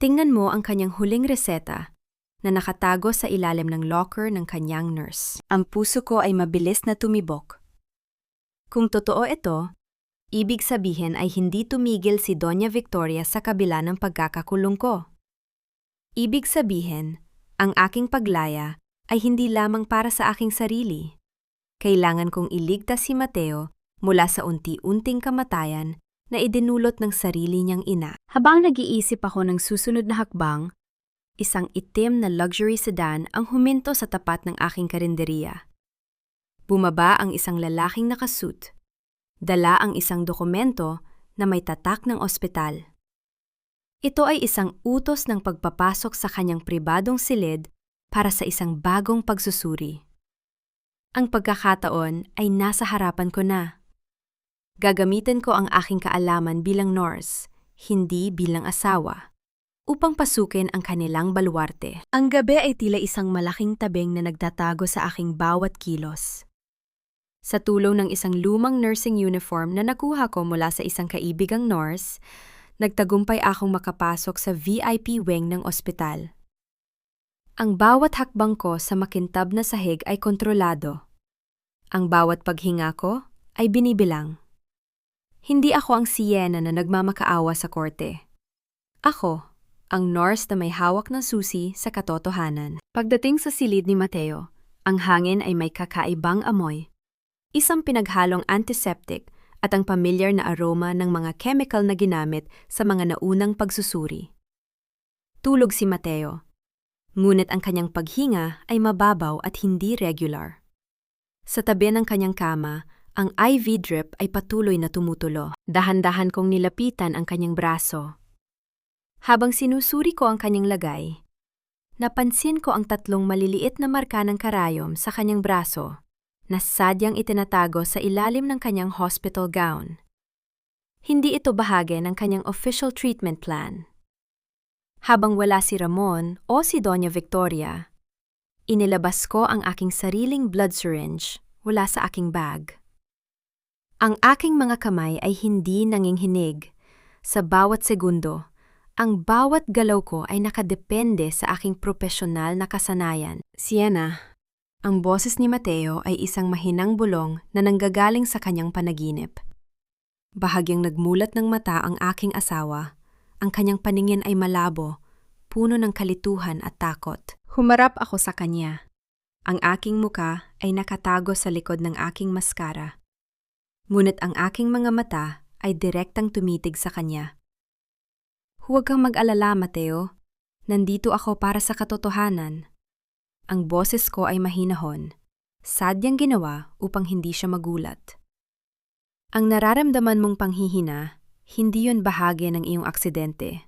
Tingnan mo ang kanyang huling reseta na nakatago sa ilalim ng locker ng kanyang nurse. Ang puso ko ay mabilis na tumibok. Kung totoo ito, ibig sabihin ay hindi tumigil si Doña Victoria sa kabila ng pagkakakulong ko. Ibig sabihin, ang aking paglaya ay hindi lamang para sa aking sarili. Kailangan kong iligtas si Mateo mula sa unti-unting kamatayan na idinulot ng sarili niyang ina. Habang nag-iisip ako ng susunod na hakbang, isang itim na luxury sedan ang huminto sa tapat ng aking karinderiya. Bumaba ang isang lalaking nakasuit. Dala ang isang dokumento na may tatak ng ospital. Ito ay isang utos ng pagpapasok sa kanyang pribadong silid para sa isang bagong pagsusuri. Ang pagkakataon ay nasa harapan ko na. Gagamitin ko ang aking kaalaman bilang nurse, hindi bilang asawa, upang pasukin ang kanilang baluarte. Ang gabi ay tila isang malaking tabing na nagtatago sa aking bawat kilos. Sa tulong ng isang lumang nursing uniform na nakuha ko mula sa isang kaibigang nurse, Nagtagumpay akong makapasok sa VIP wing ng ospital. Ang bawat hakbang ko sa makintab na sahig ay kontrolado. Ang bawat paghinga ko ay binibilang. Hindi ako ang siyena na nagmamakaawa sa korte. Ako, ang nurse na may hawak ng susi sa katotohanan. Pagdating sa silid ni Mateo, ang hangin ay may kakaibang amoy. Isang pinaghalong antiseptic at ang pamilyar na aroma ng mga chemical na ginamit sa mga naunang pagsusuri. Tulog si Mateo, ngunit ang kanyang paghinga ay mababaw at hindi regular. Sa tabi ng kanyang kama, ang IV drip ay patuloy na tumutulo. Dahan-dahan kong nilapitan ang kanyang braso. Habang sinusuri ko ang kanyang lagay, napansin ko ang 3 maliliit na marka ng karayom sa kanyang braso na sadyang itinatago sa ilalim ng kanyang hospital gown. Hindi ito bahagi ng kanyang official treatment plan. Habang wala si Ramon o si Doña Victoria, inilabas ko ang aking sariling blood syringe mula sa aking bag. Ang aking mga kamay ay hindi nanginghinig. Sa bawat segundo, ang bawat galaw ko ay nakadepende sa aking propesyonal na kasanayan. Sienna, ang boses ni Mateo ay isang mahinang bulong na nanggagaling sa kanyang panaginip. Bahagyang nagmulat ng mata ang aking asawa. Ang kanyang paningin ay malabo, puno ng kalituhan at takot. Humarap ako sa kanya. Ang aking muka ay nakatago sa likod ng aking maskara. Ngunit ang aking mga mata ay direktang tumitig sa kanya. Huwag kang mag-alala, Mateo. Nandito ako para sa katotohanan. Ang boses ko ay mahinahon. Sadyang ginawa upang hindi siya magulat. Ang nararamdaman mong panghihina, hindi yon bahagi ng iyong aksidente.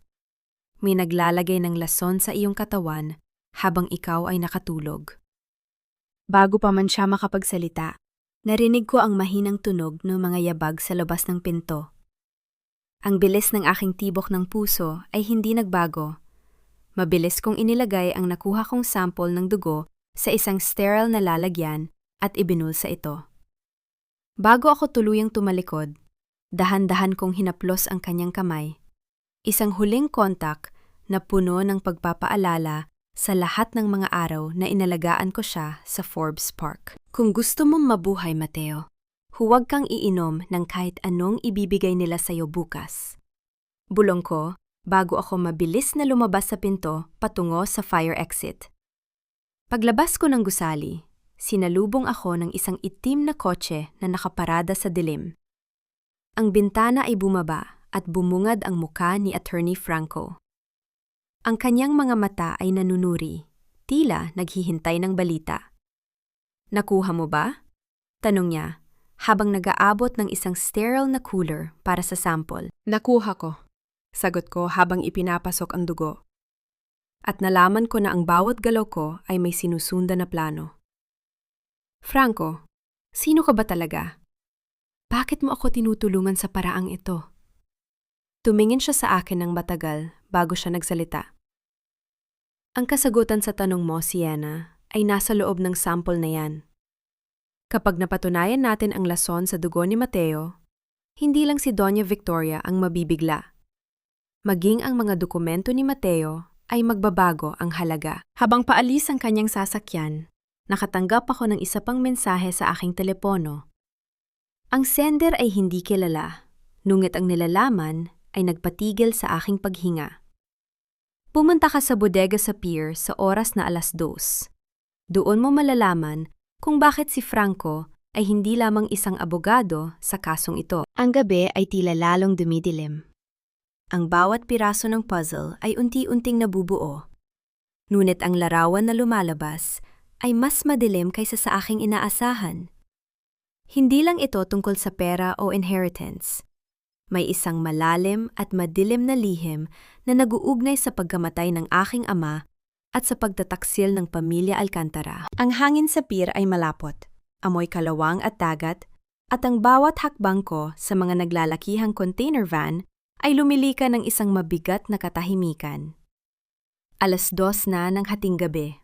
May naglalagay ng lason sa iyong katawan habang ikaw ay nakatulog. Bago pa man siya makapagsalita, narinig ko ang mahinang tunog ng mga yabag sa labas ng pinto. Ang bilis ng aking tibok ng puso ay hindi nagbago. Mabilis kong inilagay ang nakuha kong sample ng dugo sa isang sterile na lalagyan at ibinulsa ito. Bago ako tuluyang tumalikod, dahan-dahan kong hinaplos ang kanyang kamay. Isang huling kontak na puno ng pagpapaalala sa lahat ng mga araw na inalagaan ko siya sa Forbes Park. Kung gusto mong mabuhay, Mateo, huwag kang iinom ng kahit anong ibibigay nila sa'yo bukas. Bulong ko bago ako mabilis na lumabas sa pinto patungo sa fire exit. Paglabas ko ng gusali, sinalubong ako ng isang itim na kotse na nakaparada sa dilim. Ang bintana ay bumaba at bumungad ang muka ni Attorney Franco. Ang kanyang mga mata ay nanunuri, tila naghihintay ng balita. Nakuha mo ba? Tanong niya, habang nag-aabot ng isang sterile na cooler para sa sample. Nakuha ko, sagot ko habang ipinapasok ang dugo. At nalaman ko na ang bawat galaw ko ay may sinusundan na plano. Franco, sino ka ba talaga? Bakit mo ako tinutulungan sa paraang ito? Tumingin siya sa akin ng matagal bago siya nagsalita. Ang kasagutan sa tanong mo, Sienna, ay nasa loob ng sample na yan. Kapag napatunayan natin ang lason sa dugo ni Mateo, hindi lang si Doña Victoria ang mabibigla. Maging ang mga dokumento ni Mateo ay magbabago ang halaga. Habang paalis ang kanyang sasakyan, nakatanggap ako ng isa pang mensahe sa aking telepono. Ang sender ay hindi kilala, ngunit ang nilalaman ay nagpatigil sa aking paghinga. Pumunta ka sa bodega sa pier sa oras na 2:00. Doon mo malalaman kung bakit si Franco ay hindi lamang isang abogado sa kasong ito. Ang gabi ay tila lalong dumidilim. Ang bawat piraso ng puzzle ay unti-unting nabubuo. Ngunit ang larawan na lumalabas ay mas madilim kaysa sa aking inaasahan. Hindi lang ito tungkol sa pera o inheritance. May isang malalim at madilim na lihim na nag-uugnay sa pagkamatay ng aking ama at sa pagtataksil ng pamilya Alcantara. Ang hangin sa pier ay malapot, amoy kalawang at dagat, at ang bawat hakbang ko sa mga naglalakihang container van ay lumilika ng isang mabigat na katahimikan. 2:00 na ng hating gabi.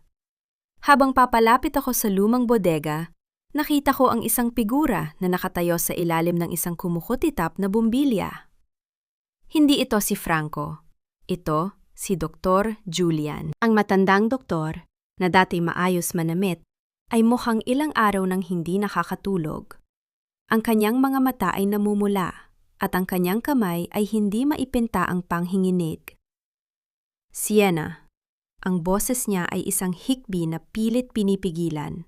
Habang papalapit ako sa lumang bodega, nakita ko ang isang figura na nakatayo sa ilalim ng isang kumukutitap na bumbilya. Hindi ito si Franco. Ito si Dr. Julian. Ang matandang doktor, na dati maayos manamit, ay mukhang ilang araw nang hindi nakakatulog. Ang kanyang mga mata ay namumula at ang kanyang kamay ay hindi maipinta ang panghinginig. Sienna. Ang boses niya ay isang hikbi na pilit pinipigilan.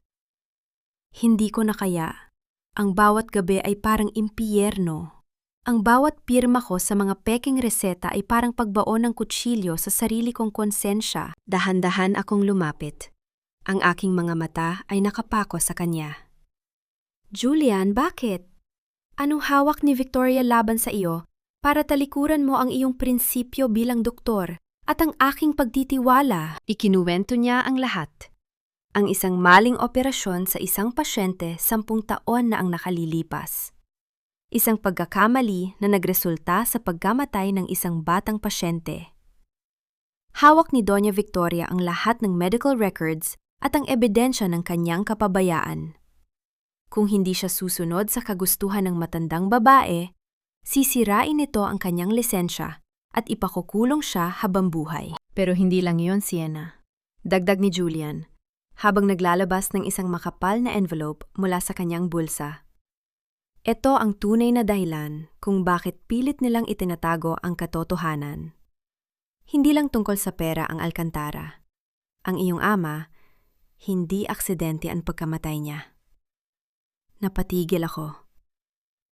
Hindi ko na kaya. Ang bawat gabi ay parang impyerno. Ang bawat pirma ko sa mga peking reseta ay parang pagbaon ng kutsilyo sa sarili kong konsensya. Dahan-dahan akong lumapit. Ang aking mga mata ay nakapako sa kanya. Julian, bakit? Anong hawak ni Victoria laban sa iyo para talikuran mo ang iyong prinsipyo bilang doktor at ang aking pagtitiwala? Ikinuwento niya ang lahat. Ang isang maling operasyon sa isang pasyente 10 taon na ang nakalilipas. Isang pagkakamali na nagresulta sa pagkamatay ng isang batang pasyente. Hawak ni Doña Victoria ang lahat ng medical records at ang ebidensya ng kanyang kapabayaan. Kung hindi siya susunod sa kagustuhan ng matandang babae, sisirain nito ang kanyang lisensya at ipakukulong siya habang buhay. Pero hindi lang yon, Sienna. Dagdag ni Julian, habang naglalabas ng isang makapal na envelope mula sa kanyang bulsa. Ito ang tunay na dahilan kung bakit pilit nilang itinatago ang katotohanan. Hindi lang tungkol sa pera ang Alcantara. Ang iyong ama, hindi aksidente ang pagkamatay niya. Napatigil ako.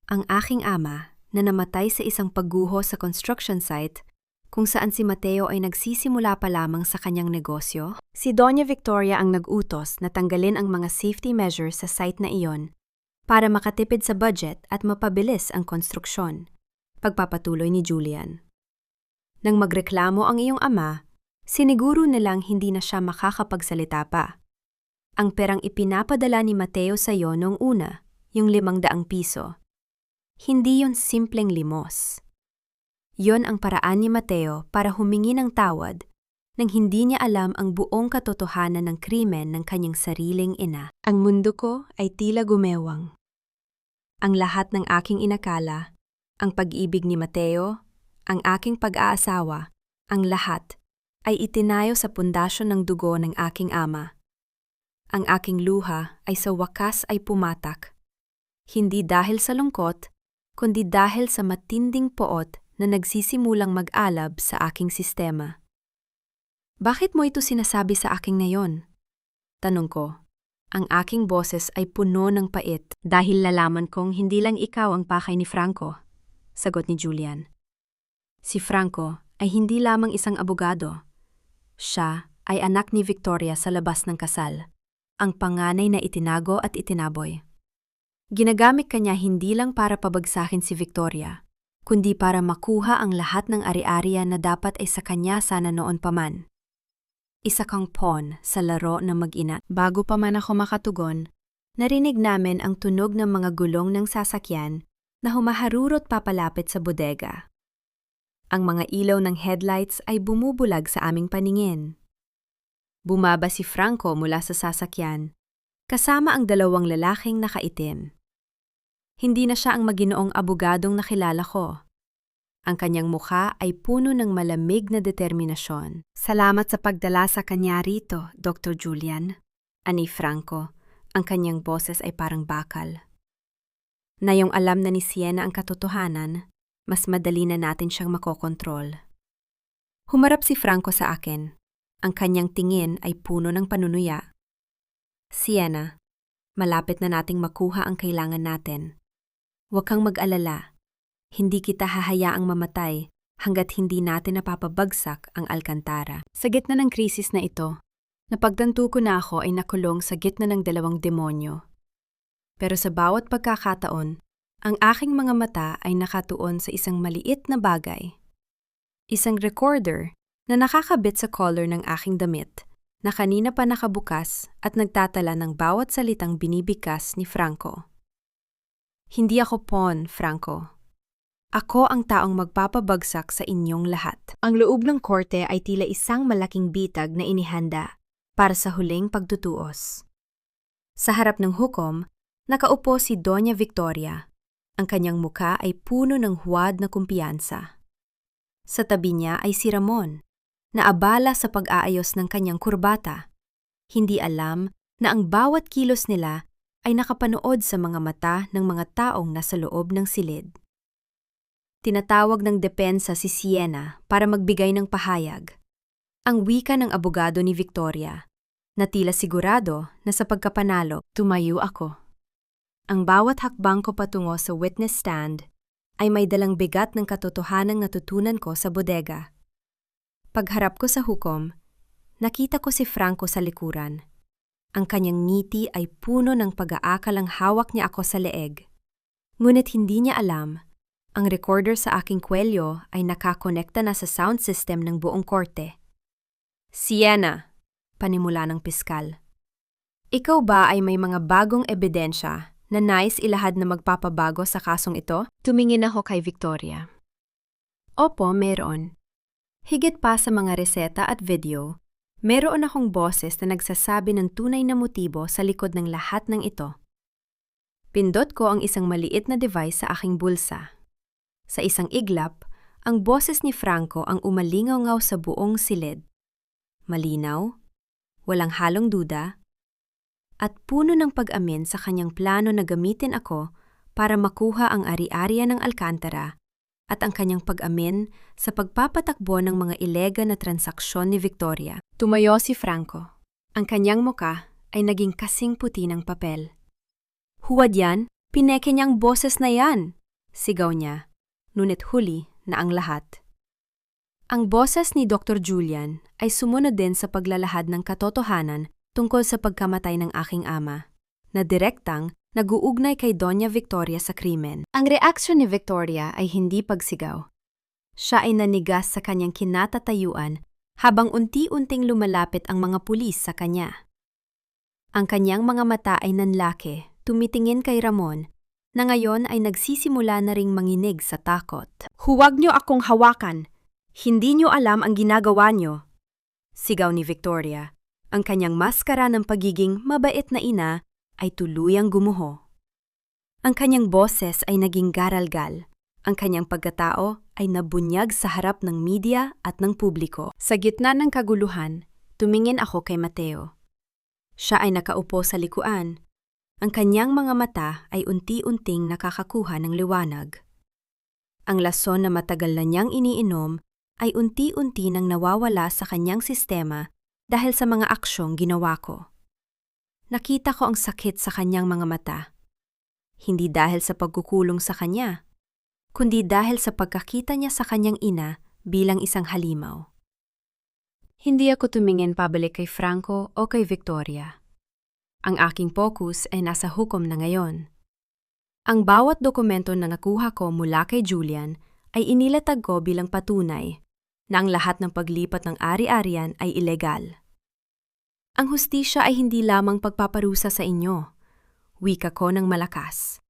Ang aking ama na namatay sa isang pagguho sa construction site kung saan si Mateo ay nagsisimula pa lamang sa kanyang negosyo, si Doña Victoria ang nag-utos na tanggalin ang mga safety measures sa site na iyon para makatipid sa budget at mapabilis ang konstruksyon. Pagpapatuloy ni Julian. Nang magreklamo ang iyong ama, siniguro nilang hindi na siya makakapagsalita pa. Ang perang ipinapadala ni Mateo sa iyo noong una, yung 500 piso. Hindi yon simpleng limos. Yon ang paraan ni Mateo para humingi ng tawad nang hindi niya alam ang buong katotohanan ng krimen ng kanyang sariling ina. Ang mundo ko ay tila gumewang. Ang lahat ng aking inakala, ang pag-ibig ni Mateo, ang aking pag-aasawa, ang lahat ay itinayo sa pundasyon ng dugo ng aking ama. Ang aking luha ay sa wakas ay pumatak. Hindi dahil sa lungkot, kundi dahil sa matinding poot na nagsisimulang mag-alab sa aking sistema. Bakit mo ito sinasabi sa aking ngayon? Tanong ko. Ang aking boses ay puno ng pait dahil nalaman kong hindi lang ikaw ang pakay ni Franco, sagot ni Julian. Si Franco ay hindi lamang isang abogado. Siya ay anak ni Victoria sa labas ng kasal, ang panganay na itinago at itinaboy. Ginagamit kanya hindi lang para pabagsakin si Victoria, kundi para makuha ang lahat ng ari-arian na dapat ay sa kanya sana noon pa man. Isa kang pawn sa laro ng mag-ina. Bago pa man ako makatugon, narinig namin ang tunog ng mga gulong ng sasakyan na humaharurot papalapit sa bodega. Ang mga ilaw ng headlights ay bumubulag sa aming paningin. Bumaba si Franco mula sa sasakyan, kasama ang 2 lalaking nakaitim. Hindi na siya ang maginoong abogadong nakilala ko. Ang kanyang mukha ay puno ng malamig na determinasyon. Salamat sa pagdala sa kanya rito, Dr. Julian. Ani Franco, ang kanyang boses ay parang bakal. Ngayong alam na ni Sienna ang katotohanan, mas madali na natin siyang makokontrol. Humarap si Franco sa akin. Ang kanyang tingin ay puno ng panunuya. Sienna, malapit na nating makuha ang kailangan natin. Huwag kang mag-alala. Hindi kita hahayaang mamatay hanggat hindi natin napapabagsak ang Alcantara. Sa gitna ng krisis na ito, napagtanto ko na ako ay nakulong sa gitna ng 2 demonyo. Pero sa bawat pagkakataon, ang aking mga mata ay nakatuon sa isang maliit na bagay. Isang recorder na nakakabit sa collar ng aking damit na kanina pa nakabukas at nagtatala ng bawat salitang binibigkas ni Franco. Hindi ako pawn, Franco. Ako ang taong magpapabagsak sa inyong lahat. Ang loob ng korte ay tila isang malaking bitag na inihanda para sa huling pagtutuos. Sa harap ng hukom, nakaupo si Doña Victoria. Ang kanyang muka ay puno ng huwad na kumpiyansa. Sa tabi niya ay si Ramon, naabala sa pag-aayos ng kanyang kurbata. Hindi alam na ang bawat kilos nila ay nakapanood sa mga mata ng mga taong nasa loob ng silid. Tinatawag ng depensa si Sienna para magbigay ng pahayag. Ang wika ng abogado ni Victoria, na tila sigurado na sa pagkapanalo, tumayo ako. Ang bawat hakbang ko patungo sa witness stand ay may dalang bigat ng katotohanang natutunan ko sa bodega. Pagharap ko sa hukom, nakita ko si Franco sa likuran. Ang kanyang ngiti ay puno ng pag-aakalang hawak niya ako sa leeg. Ngunit hindi niya alam, ang recorder sa aking kwelyo ay nakakonekta na sa sound system ng buong korte. Sienna, panimula ng piskal. Ikaw ba ay may mga bagong ebidensya na nais ilahad na magpapabago sa kasong ito? Tumingin ako kay Victoria. Opo, meron. Higit pa sa mga reseta at video, meron akong boses na nagsasabi ng tunay na motibo sa likod ng lahat ng ito. Pindot ko ang isang maliit na device sa aking bulsa. Sa isang iglap, ang boses ni Franco ang umalingaw-ngaw sa buong silid. Malinaw, walang halong duda, at puno ng pag-amin sa kanyang plano na gamitin ako para makuha ang ari-ariya ng Alcantara at ang kanyang pag-amin sa pagpapatakbo ng mga ilega na transaksyon ni Victoria. Tumayo si Franco. Ang kanyang muka ay naging kasing puti ng papel. Huwad yan, pineke niyang boses na yan, sigaw niya, ngunit huli na ang lahat. Ang boses ni Dr. Julian ay sumunod din sa paglalahad ng katotohanan tungkol sa pagkamatay ng aking ama, na direktang nag-uugnay kay Doña Victoria sa krimen. Ang reaksyon ni Victoria ay hindi pagsigaw. Siya ay nanigas sa kanyang kinatatayuan habang unti-unting lumalapit ang mga pulis sa kanya. Ang kanyang mga mata ay nanlaki, tumitingin kay Ramon, na ngayon ay nagsisimula na ring manginig sa takot. Huwag niyo akong hawakan! Hindi niyo alam ang ginagawa niyo! Sigaw ni Victoria. Ang kanyang maskara ng pagiging mabait na ina ay tuluyang gumuho. Ang kanyang boses ay naging garalgal. Ang kanyang pagkatao ay nabunyag sa harap ng media at ng publiko. Sa gitna ng kaguluhan, tumingin ako kay Mateo. Siya ay nakaupo sa likuan. Ang kanyang mga mata ay unti-unting nakakakuha ng liwanag. Ang lason na matagal na niyang iniinom ay unti-unti nang nawawala sa kanyang sistema dahil sa mga aksyong ginawa ko. Nakita ko ang sakit sa kanyang mga mata. Hindi dahil sa pagkukulong sa kanya, kundi dahil sa pagkakita niya sa kanyang ina bilang isang halimaw. Hindi ako tumingin pabalik kay Franco o kay Victoria. Ang aking focus ay nasa hukom na ngayon. Ang bawat dokumento na nakuha ko mula kay Julian ay inilatag ko bilang patunay na ang lahat ng paglipat ng ari-arian ay ilegal. Ang hustisya ay hindi lamang pagpaparusa sa inyo, wika ko ng malakas.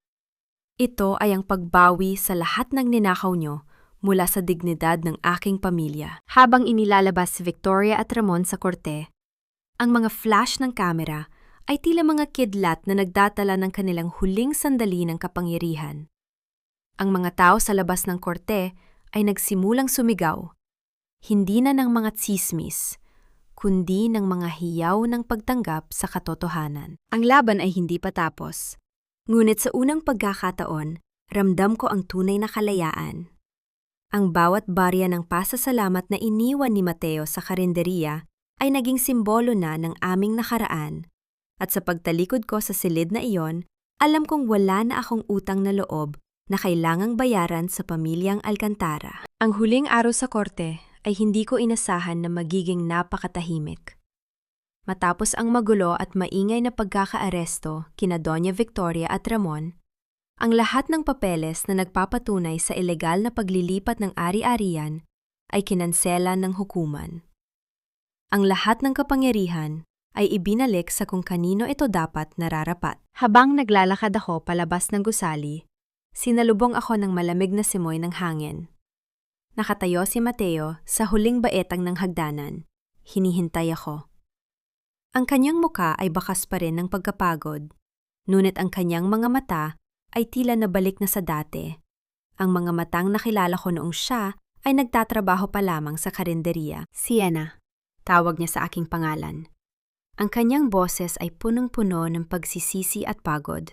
Ito ay ang pagbawi sa lahat ng ninakaw nyo mula sa dignidad ng aking pamilya. Habang inilalabas si Victoria at Ramon sa korte, ang mga flash ng kamera ay tila mga kidlat na nagdatala ng kanilang huling sandali ng kapangyarihan. Ang mga tao sa labas ng korte ay nagsimulang sumigaw, hindi na ng mga tsismis, kundi ng mga hiyaw ng pagtanggap sa katotohanan. Ang laban ay hindi pa tapos. Ngunit sa unang pagkakataon, ramdam ko ang tunay na kalayaan. Ang bawat barya ng pasasalamat na iniwan ni Mateo sa karinderiya ay naging simbolo na ng aming nakaraan. At sa pagtalikod ko sa silid na iyon, alam kong wala na akong utang na loob na kailangang bayaran sa pamilyang Alcantara. Ang huling araw sa korte ay hindi ko inasahan na magiging napakatahimik. Matapos ang magulo at maingay na pagkakaaresto kina Doña Victoria at Ramon, ang lahat ng papeles na nagpapatunay sa ilegal na paglilipat ng ari-arian ay kinansela ng hukuman. Ang lahat ng kapangyarihan ay ibinalik sa kung kanino ito dapat nararapat. Habang naglalakad ako palabas ng gusali, sinalubong ako ng malamig na simoy ng hangin. Nakatayo si Mateo sa huling baetang ng hagdanan. Hinihintay ako. Ang kanyang muka ay bakas pa rin ng pagkapagod, ngunit ang kanyang mga mata ay tila nabalik na sa dati. Ang mga matang nakilala ko noong siya ay nagtatrabaho pa lamang sa karinderiya. Sienna, tawag niya sa aking pangalan. Ang kanyang boses ay punong-puno ng pagsisisi at pagod.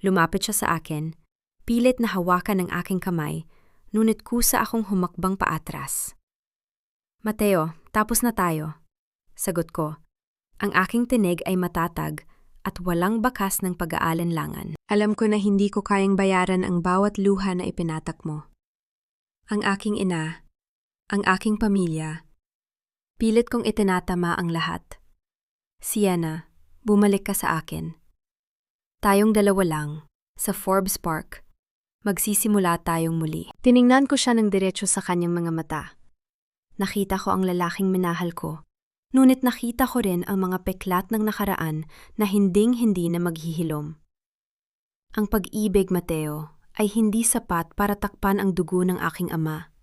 Lumapit siya sa akin, pilit na hawakan ng aking kamay, ngunit kusa akong humakbang paatras. Mateo, tapos na tayo. Sagot ko. Ang aking tinig ay matatag at walang bakas ng pag-aalinlangan. Alam ko na hindi ko kayang bayaran ang bawat luha na ipinatak mo. Ang aking ina, ang aking pamilya, pilit kong itinatama ang lahat. Sienna, bumalik ka sa akin. Tayong dalawa lang, sa Forbes Park, magsisimula tayong muli. Tiningnan ko siya ng diretso sa kanyang mga mata. Nakita ko ang lalaking minahal ko, ngunit nakita ko rin ang mga peklat ng nakaraan na hinding-hindi na maghihilom. Ang pag-ibig, Mateo, ay hindi sapat para takpan ang dugo ng aking ama.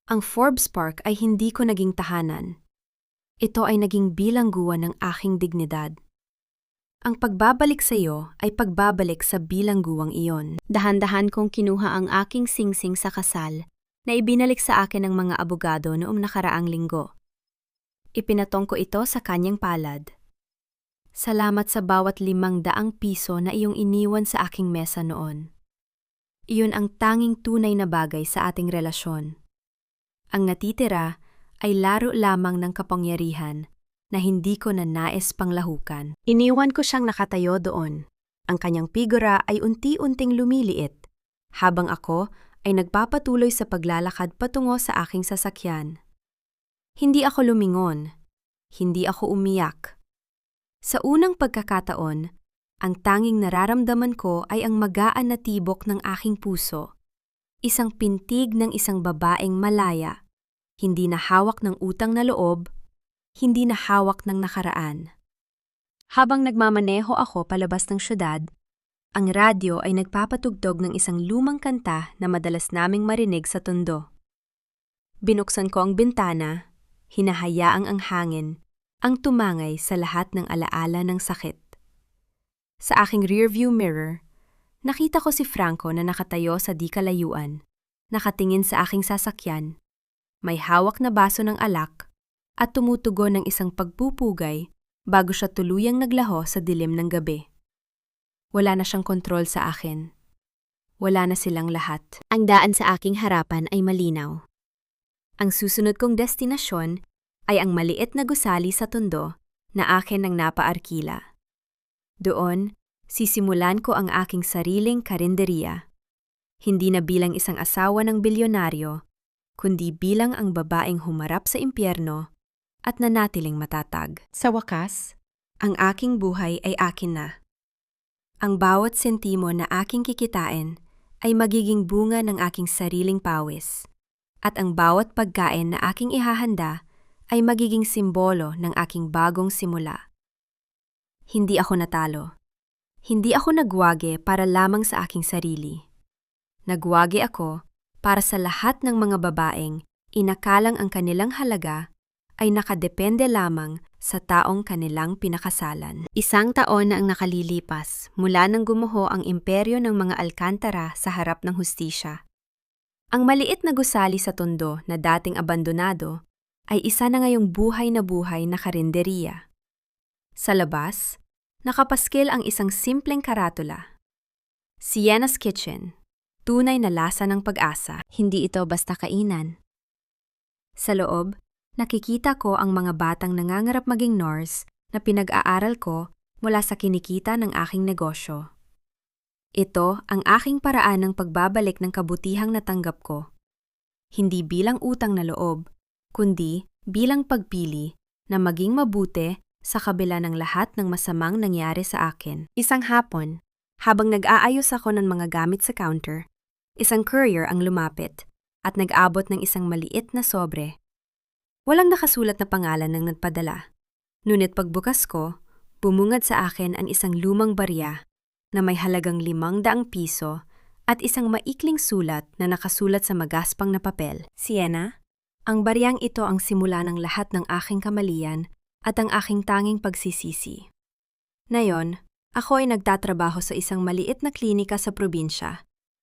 Ang Forbes Park ay hindi ko naging tahanan. Ito ay naging bilangguan ng aking dignidad. Ang pagbabalik sa iyo ay pagbabalik sa bilangguang iyon. Dahan-dahan kong kinuha ang aking singsing sa kasal na ibinalik sa akin ng mga abogado noong nakaraang linggo. Ipinatong ko ito sa kanyang palad. Salamat sa bawat 500 piso na iyong iniwan sa aking mesa noon. Iyon ang tanging tunay na bagay sa ating relasyon. Ang natitira ay laro lamang ng kapangyarihan na hindi ko na nais panglahukan. Iniwan ko siyang nakatayo doon. Ang kanyang figura ay unti-unting lumiliit, habang ako ay nagpapatuloy sa paglalakad patungo sa aking sasakyan. Hindi ako lumingon. Hindi ako umiyak. Sa unang pagkakataon, ang tanging nararamdaman ko ay ang magaan na tibok ng aking puso. Isang pintig ng isang babaeng malaya, hindi na hawak ng utang na loob, hindi na hawak ng nakaraan. Habang nagmamaneho ako palabas ng syudad, ang radyo ay nagpapatugtog ng isang lumang kanta na madalas naming marinig sa tondo. Binuksan ko ang bintana, hinahayaang ang hangin, ang tumangay sa lahat ng alaala ng sakit. Sa aking rearview mirror, nakita ko si Franco na nakatayo sa di kalayuan, nakatingin sa aking sasakyan, may hawak na baso ng alak, at tumutugon ng isang pagpupugay bago siya tuluyang naglaho sa dilim ng gabi. Wala na siyang kontrol sa akin. Wala na silang lahat. Ang daan sa aking harapan ay malinaw. Ang susunod kong destinasyon ay ang maliit na gusali sa tondo na akin ng napaarkila. Doon, sisimulan ko ang aking sariling karinderiya. Hindi na bilang isang asawa ng bilyonaryo, kundi bilang ang babaeng humarap sa impyerno at nanatiling matatag. Sa wakas, ang aking buhay ay akin na. Ang bawat sentimo na aking kikitain ay magiging bunga ng aking sariling pawis, at ang bawat pagkain na aking ihahanda ay magiging simbolo ng aking bagong simula. Hindi ako natalo. Hindi ako nagwagi para lamang sa aking sarili. Nagwagi ako para sa lahat ng mga babaeng inakalang ang kanilang halaga ay nakadepende lamang sa taong kanilang pinakasalan. 1 taon na ang nakalilipas mula nang gumuho ang imperyo ng mga Alcantara sa harap ng hustisya. Ang maliit na gusali sa tondo na dating abandonado ay isa na ngayong buhay na karinderiya. Sa labas, nakapaskil ang isang simpleng karatula. Sienna's Kitchen, tunay na lasa ng pag-asa. Hindi ito basta kainan. Sa loob, nakikita ko ang mga batang nangangarap maging nurse na pinag-aaral ko mula sa kinikita ng aking negosyo. Ito ang aking paraan ng pagbabalik ng kabutihang natanggap ko. Hindi bilang utang na loob, kundi bilang pagpili na maging mabuti sa kabila ng lahat ng masamang nangyari sa akin. Isang hapon, habang nag-aayos ako ng mga gamit sa counter, isang courier ang lumapit at nag-abot ng isang maliit na sobre. Walang nakasulat na pangalan ng nagpadala. Ngunit pagbukas ko, bumungad sa akin ang isang lumang barya na may halagang 500 piso at isang maikling sulat na nakasulat sa magaspang na papel. Sienna, ang baryang ito ang simula ng lahat ng aking kamalian at ang aking tanging pagsisisi. Ngayon, ako ay nagtatrabaho sa isang maliit na klinika sa probinsya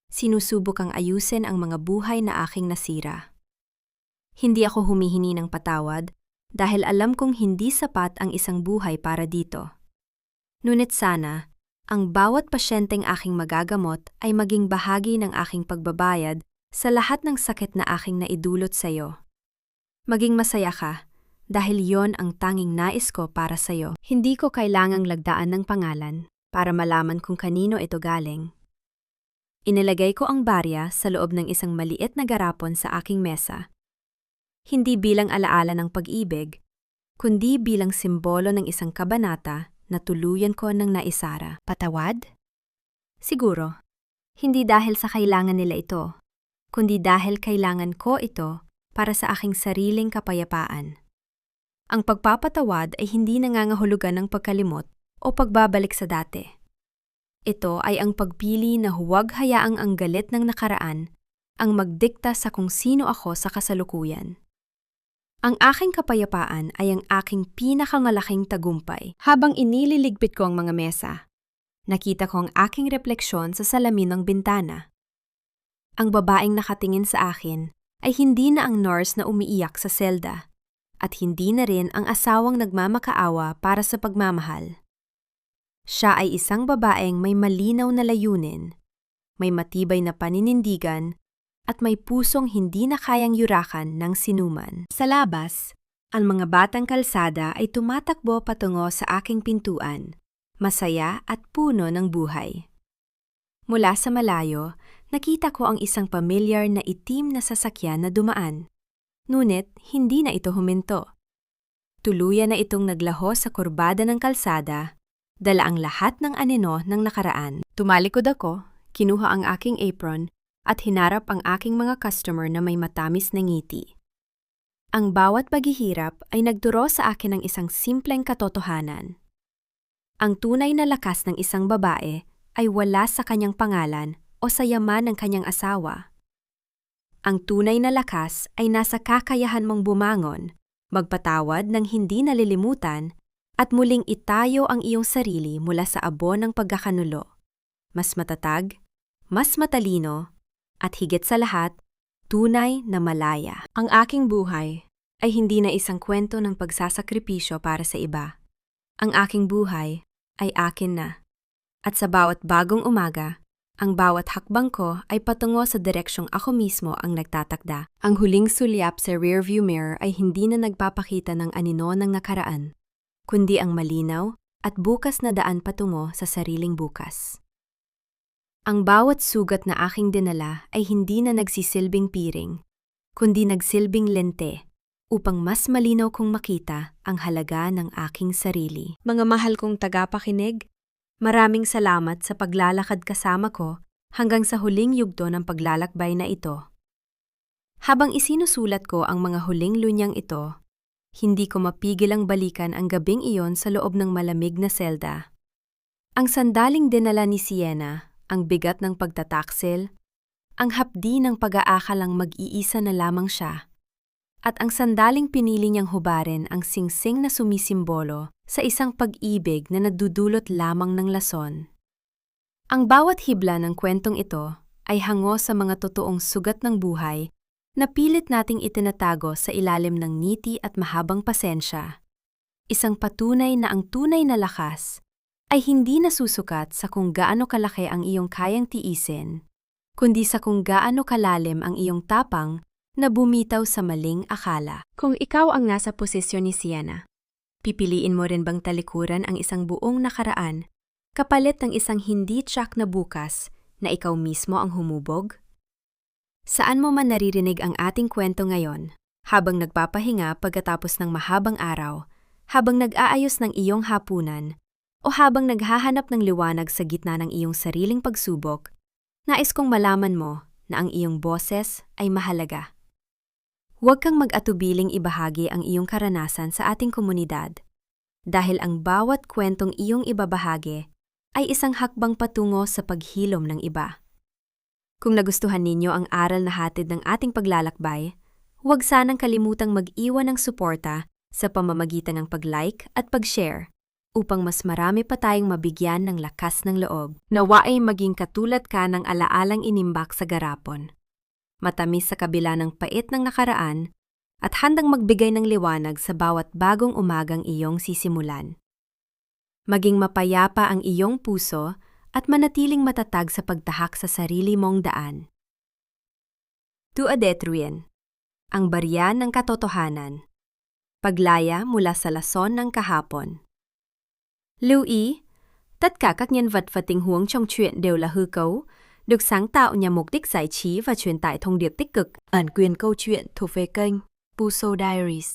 Sinusubok ang ayusin ang mga buhay na aking nasira. Hindi ako humihingi ng patawad dahil alam kong hindi sapat ang isang buhay para dito. Ngunit sana, ang bawat pasyenteng aking magagamot ay maging bahagi ng aking pagbabayad sa lahat ng sakit na aking naidulot sa iyo. Maging masaya ka dahil yon ang tanging nais ko para sa iyo. Hindi ko kailangang lagdaan ng pangalan para malaman kung kanino ito galing. Inilagay ko ang barya sa loob ng isang maliit na garapon sa aking mesa. Hindi bilang alaala ng pag-ibig, kundi bilang simbolo ng isang kabanata na tuluyan ko ng naisara. Patawad? Siguro, hindi dahil sa kailangan nila ito, kundi dahil kailangan ko ito para sa aking sariling kapayapaan. Ang pagpapatawad ay hindi nangangahulugan ng pagkalimot o pagbabalik sa dati. Ito ay ang pagpili na huwag hayaang ang galit ng nakaraan ang magdikta sa kung sino ako sa kasalukuyan. Ang aking kapayapaan ay ang aking pinakamalaking tagumpay. Habang inililigpit ko ang mga mesa, nakita ko ang aking refleksyon sa salamin ng bintana. Ang babaeng nakatingin sa akin ay hindi na ang nurse na umiiyak sa selda at hindi na rin ang asawang nagmamakaawa para sa pagmamahal. Siya ay isang babaeng may malinaw na layunin, may matibay na paninindigan, at may pusong hindi na kayang yurakan ng sinuman. Sa labas, ang mga batang kalsada ay tumatakbo patungo sa aking pintuan, masaya at puno ng buhay. Mula sa malayo, nakita ko ang isang pamilyar na itim na sasakyan na dumaan. Ngunit hindi na ito huminto. Tuluyan na itong naglaho sa kurbada ng kalsada, dala ang lahat ng anino ng nakaraan. Tumalikod ako, kinuha ang aking apron, at hinarap ang aking mga customer na may matamis na ngiti. Ang bawat paghihirap ay nagturo sa akin ng isang simpleng katotohanan. Ang tunay na lakas ng isang babae ay wala sa kanyang pangalan o sa yaman ng kanyang asawa. Ang tunay na lakas ay nasa kakayahan mong bumangon, magpatawad ng hindi nalilimutan, at muling itayo ang iyong sarili mula sa abo ng pagkakanulo. Mas matatag, mas matalino, at higit sa lahat, tunay na malaya. Ang aking buhay ay hindi na isang kwento ng pagsasakripisyo para sa iba. Ang aking buhay ay akin na. At sa bawat bagong umaga, ang bawat hakbang ko ay patungo sa direksyong ako mismo ang nagtatakda. Ang huling sulyap sa rearview mirror ay hindi na nagpapakita ng anino ng nakaraan, kundi ang malinaw at bukas na daan patungo sa sariling bukas. Ang bawat sugat na aking dinala ay hindi na nagsisilbing piring, kundi nagsilbing lente upang mas malinaw kong makita ang halaga ng aking sarili. Mga mahal kong tagapakinig, maraming salamat sa paglalakad kasama ko hanggang sa huling yugto ng paglalakbay na ito. Habang isinusulat ko ang mga huling lunyang ito, hindi ko mapigil ang balikan ang gabing iyon sa loob ng malamig na selda. Ang sandaling dinala ni Sienna, ang bigat ng pagtataksil, ang hapdi ng pag-aakalang mag-iisa na lamang siya, at ang sandaling pinili niyang hubarin ang singsing na sumisimbolo sa isang pag-ibig na nadudulot lamang ng lason. Ang bawat hibla ng kwentong ito ay hango sa mga totoong sugat ng buhay na pilit nating itinatago sa ilalim ng ngiti at mahabang pasensya. Isang patunay na ang tunay na lakas ay hindi nasusukat sa kung gaano kalaki ang iyong kayang tiisin, kundi sa kung gaano kalalim ang iyong tapang na bumitaw sa maling akala. Kung ikaw ang nasa posisyon ni Sienna, pipiliin mo rin bang talikuran ang isang buong nakaraan kapalit ng isang hindi tiyak na bukas na ikaw mismo ang humubog? Saan mo man naririnig ang ating kwento ngayon, habang nagpapahinga pagkatapos ng mahabang araw, habang nag-aayos ng iyong hapunan, o habang naghahanap ng liwanag sa gitna ng iyong sariling pagsubok, nais kong malaman mo na ang iyong boses ay mahalaga. Huwag kang mag-atubiling ibahagi ang iyong karanasan sa ating komunidad, dahil ang bawat kwentong iyong ibabahagi ay isang hakbang patungo sa paghilom ng iba. Kung nagustuhan ninyo ang aral na hatid ng ating paglalakbay, huwag sanang kalimutang mag-iwan ng suporta sa pamamagitan ng pag-like at pag-share, upang mas marami pa tayong mabigyan ng lakas ng loob. Nawa ay maging katulad ka ng alaalang inimbak sa garapon. Matamis sa kabila ng pait ng nakaraan at handang magbigay ng liwanag sa bawat bagong umagang iyong sisimulan. Maging mapayapa ang iyong puso at manatiling matatag sa pagtahak sa sarili mong daan. Tuadetruyen, ang barya ng katotohanan. Paglaya mula sa lason ng kahapon. Lưu ý, tất cả các nhân vật và tình huống trong truyện đều là hư cấu, được sáng tạo nhằm mục đích giải trí và truyền tải thông điệp tích cực. Bản quyền câu chuyện thuộc về kênh Puso Diaries.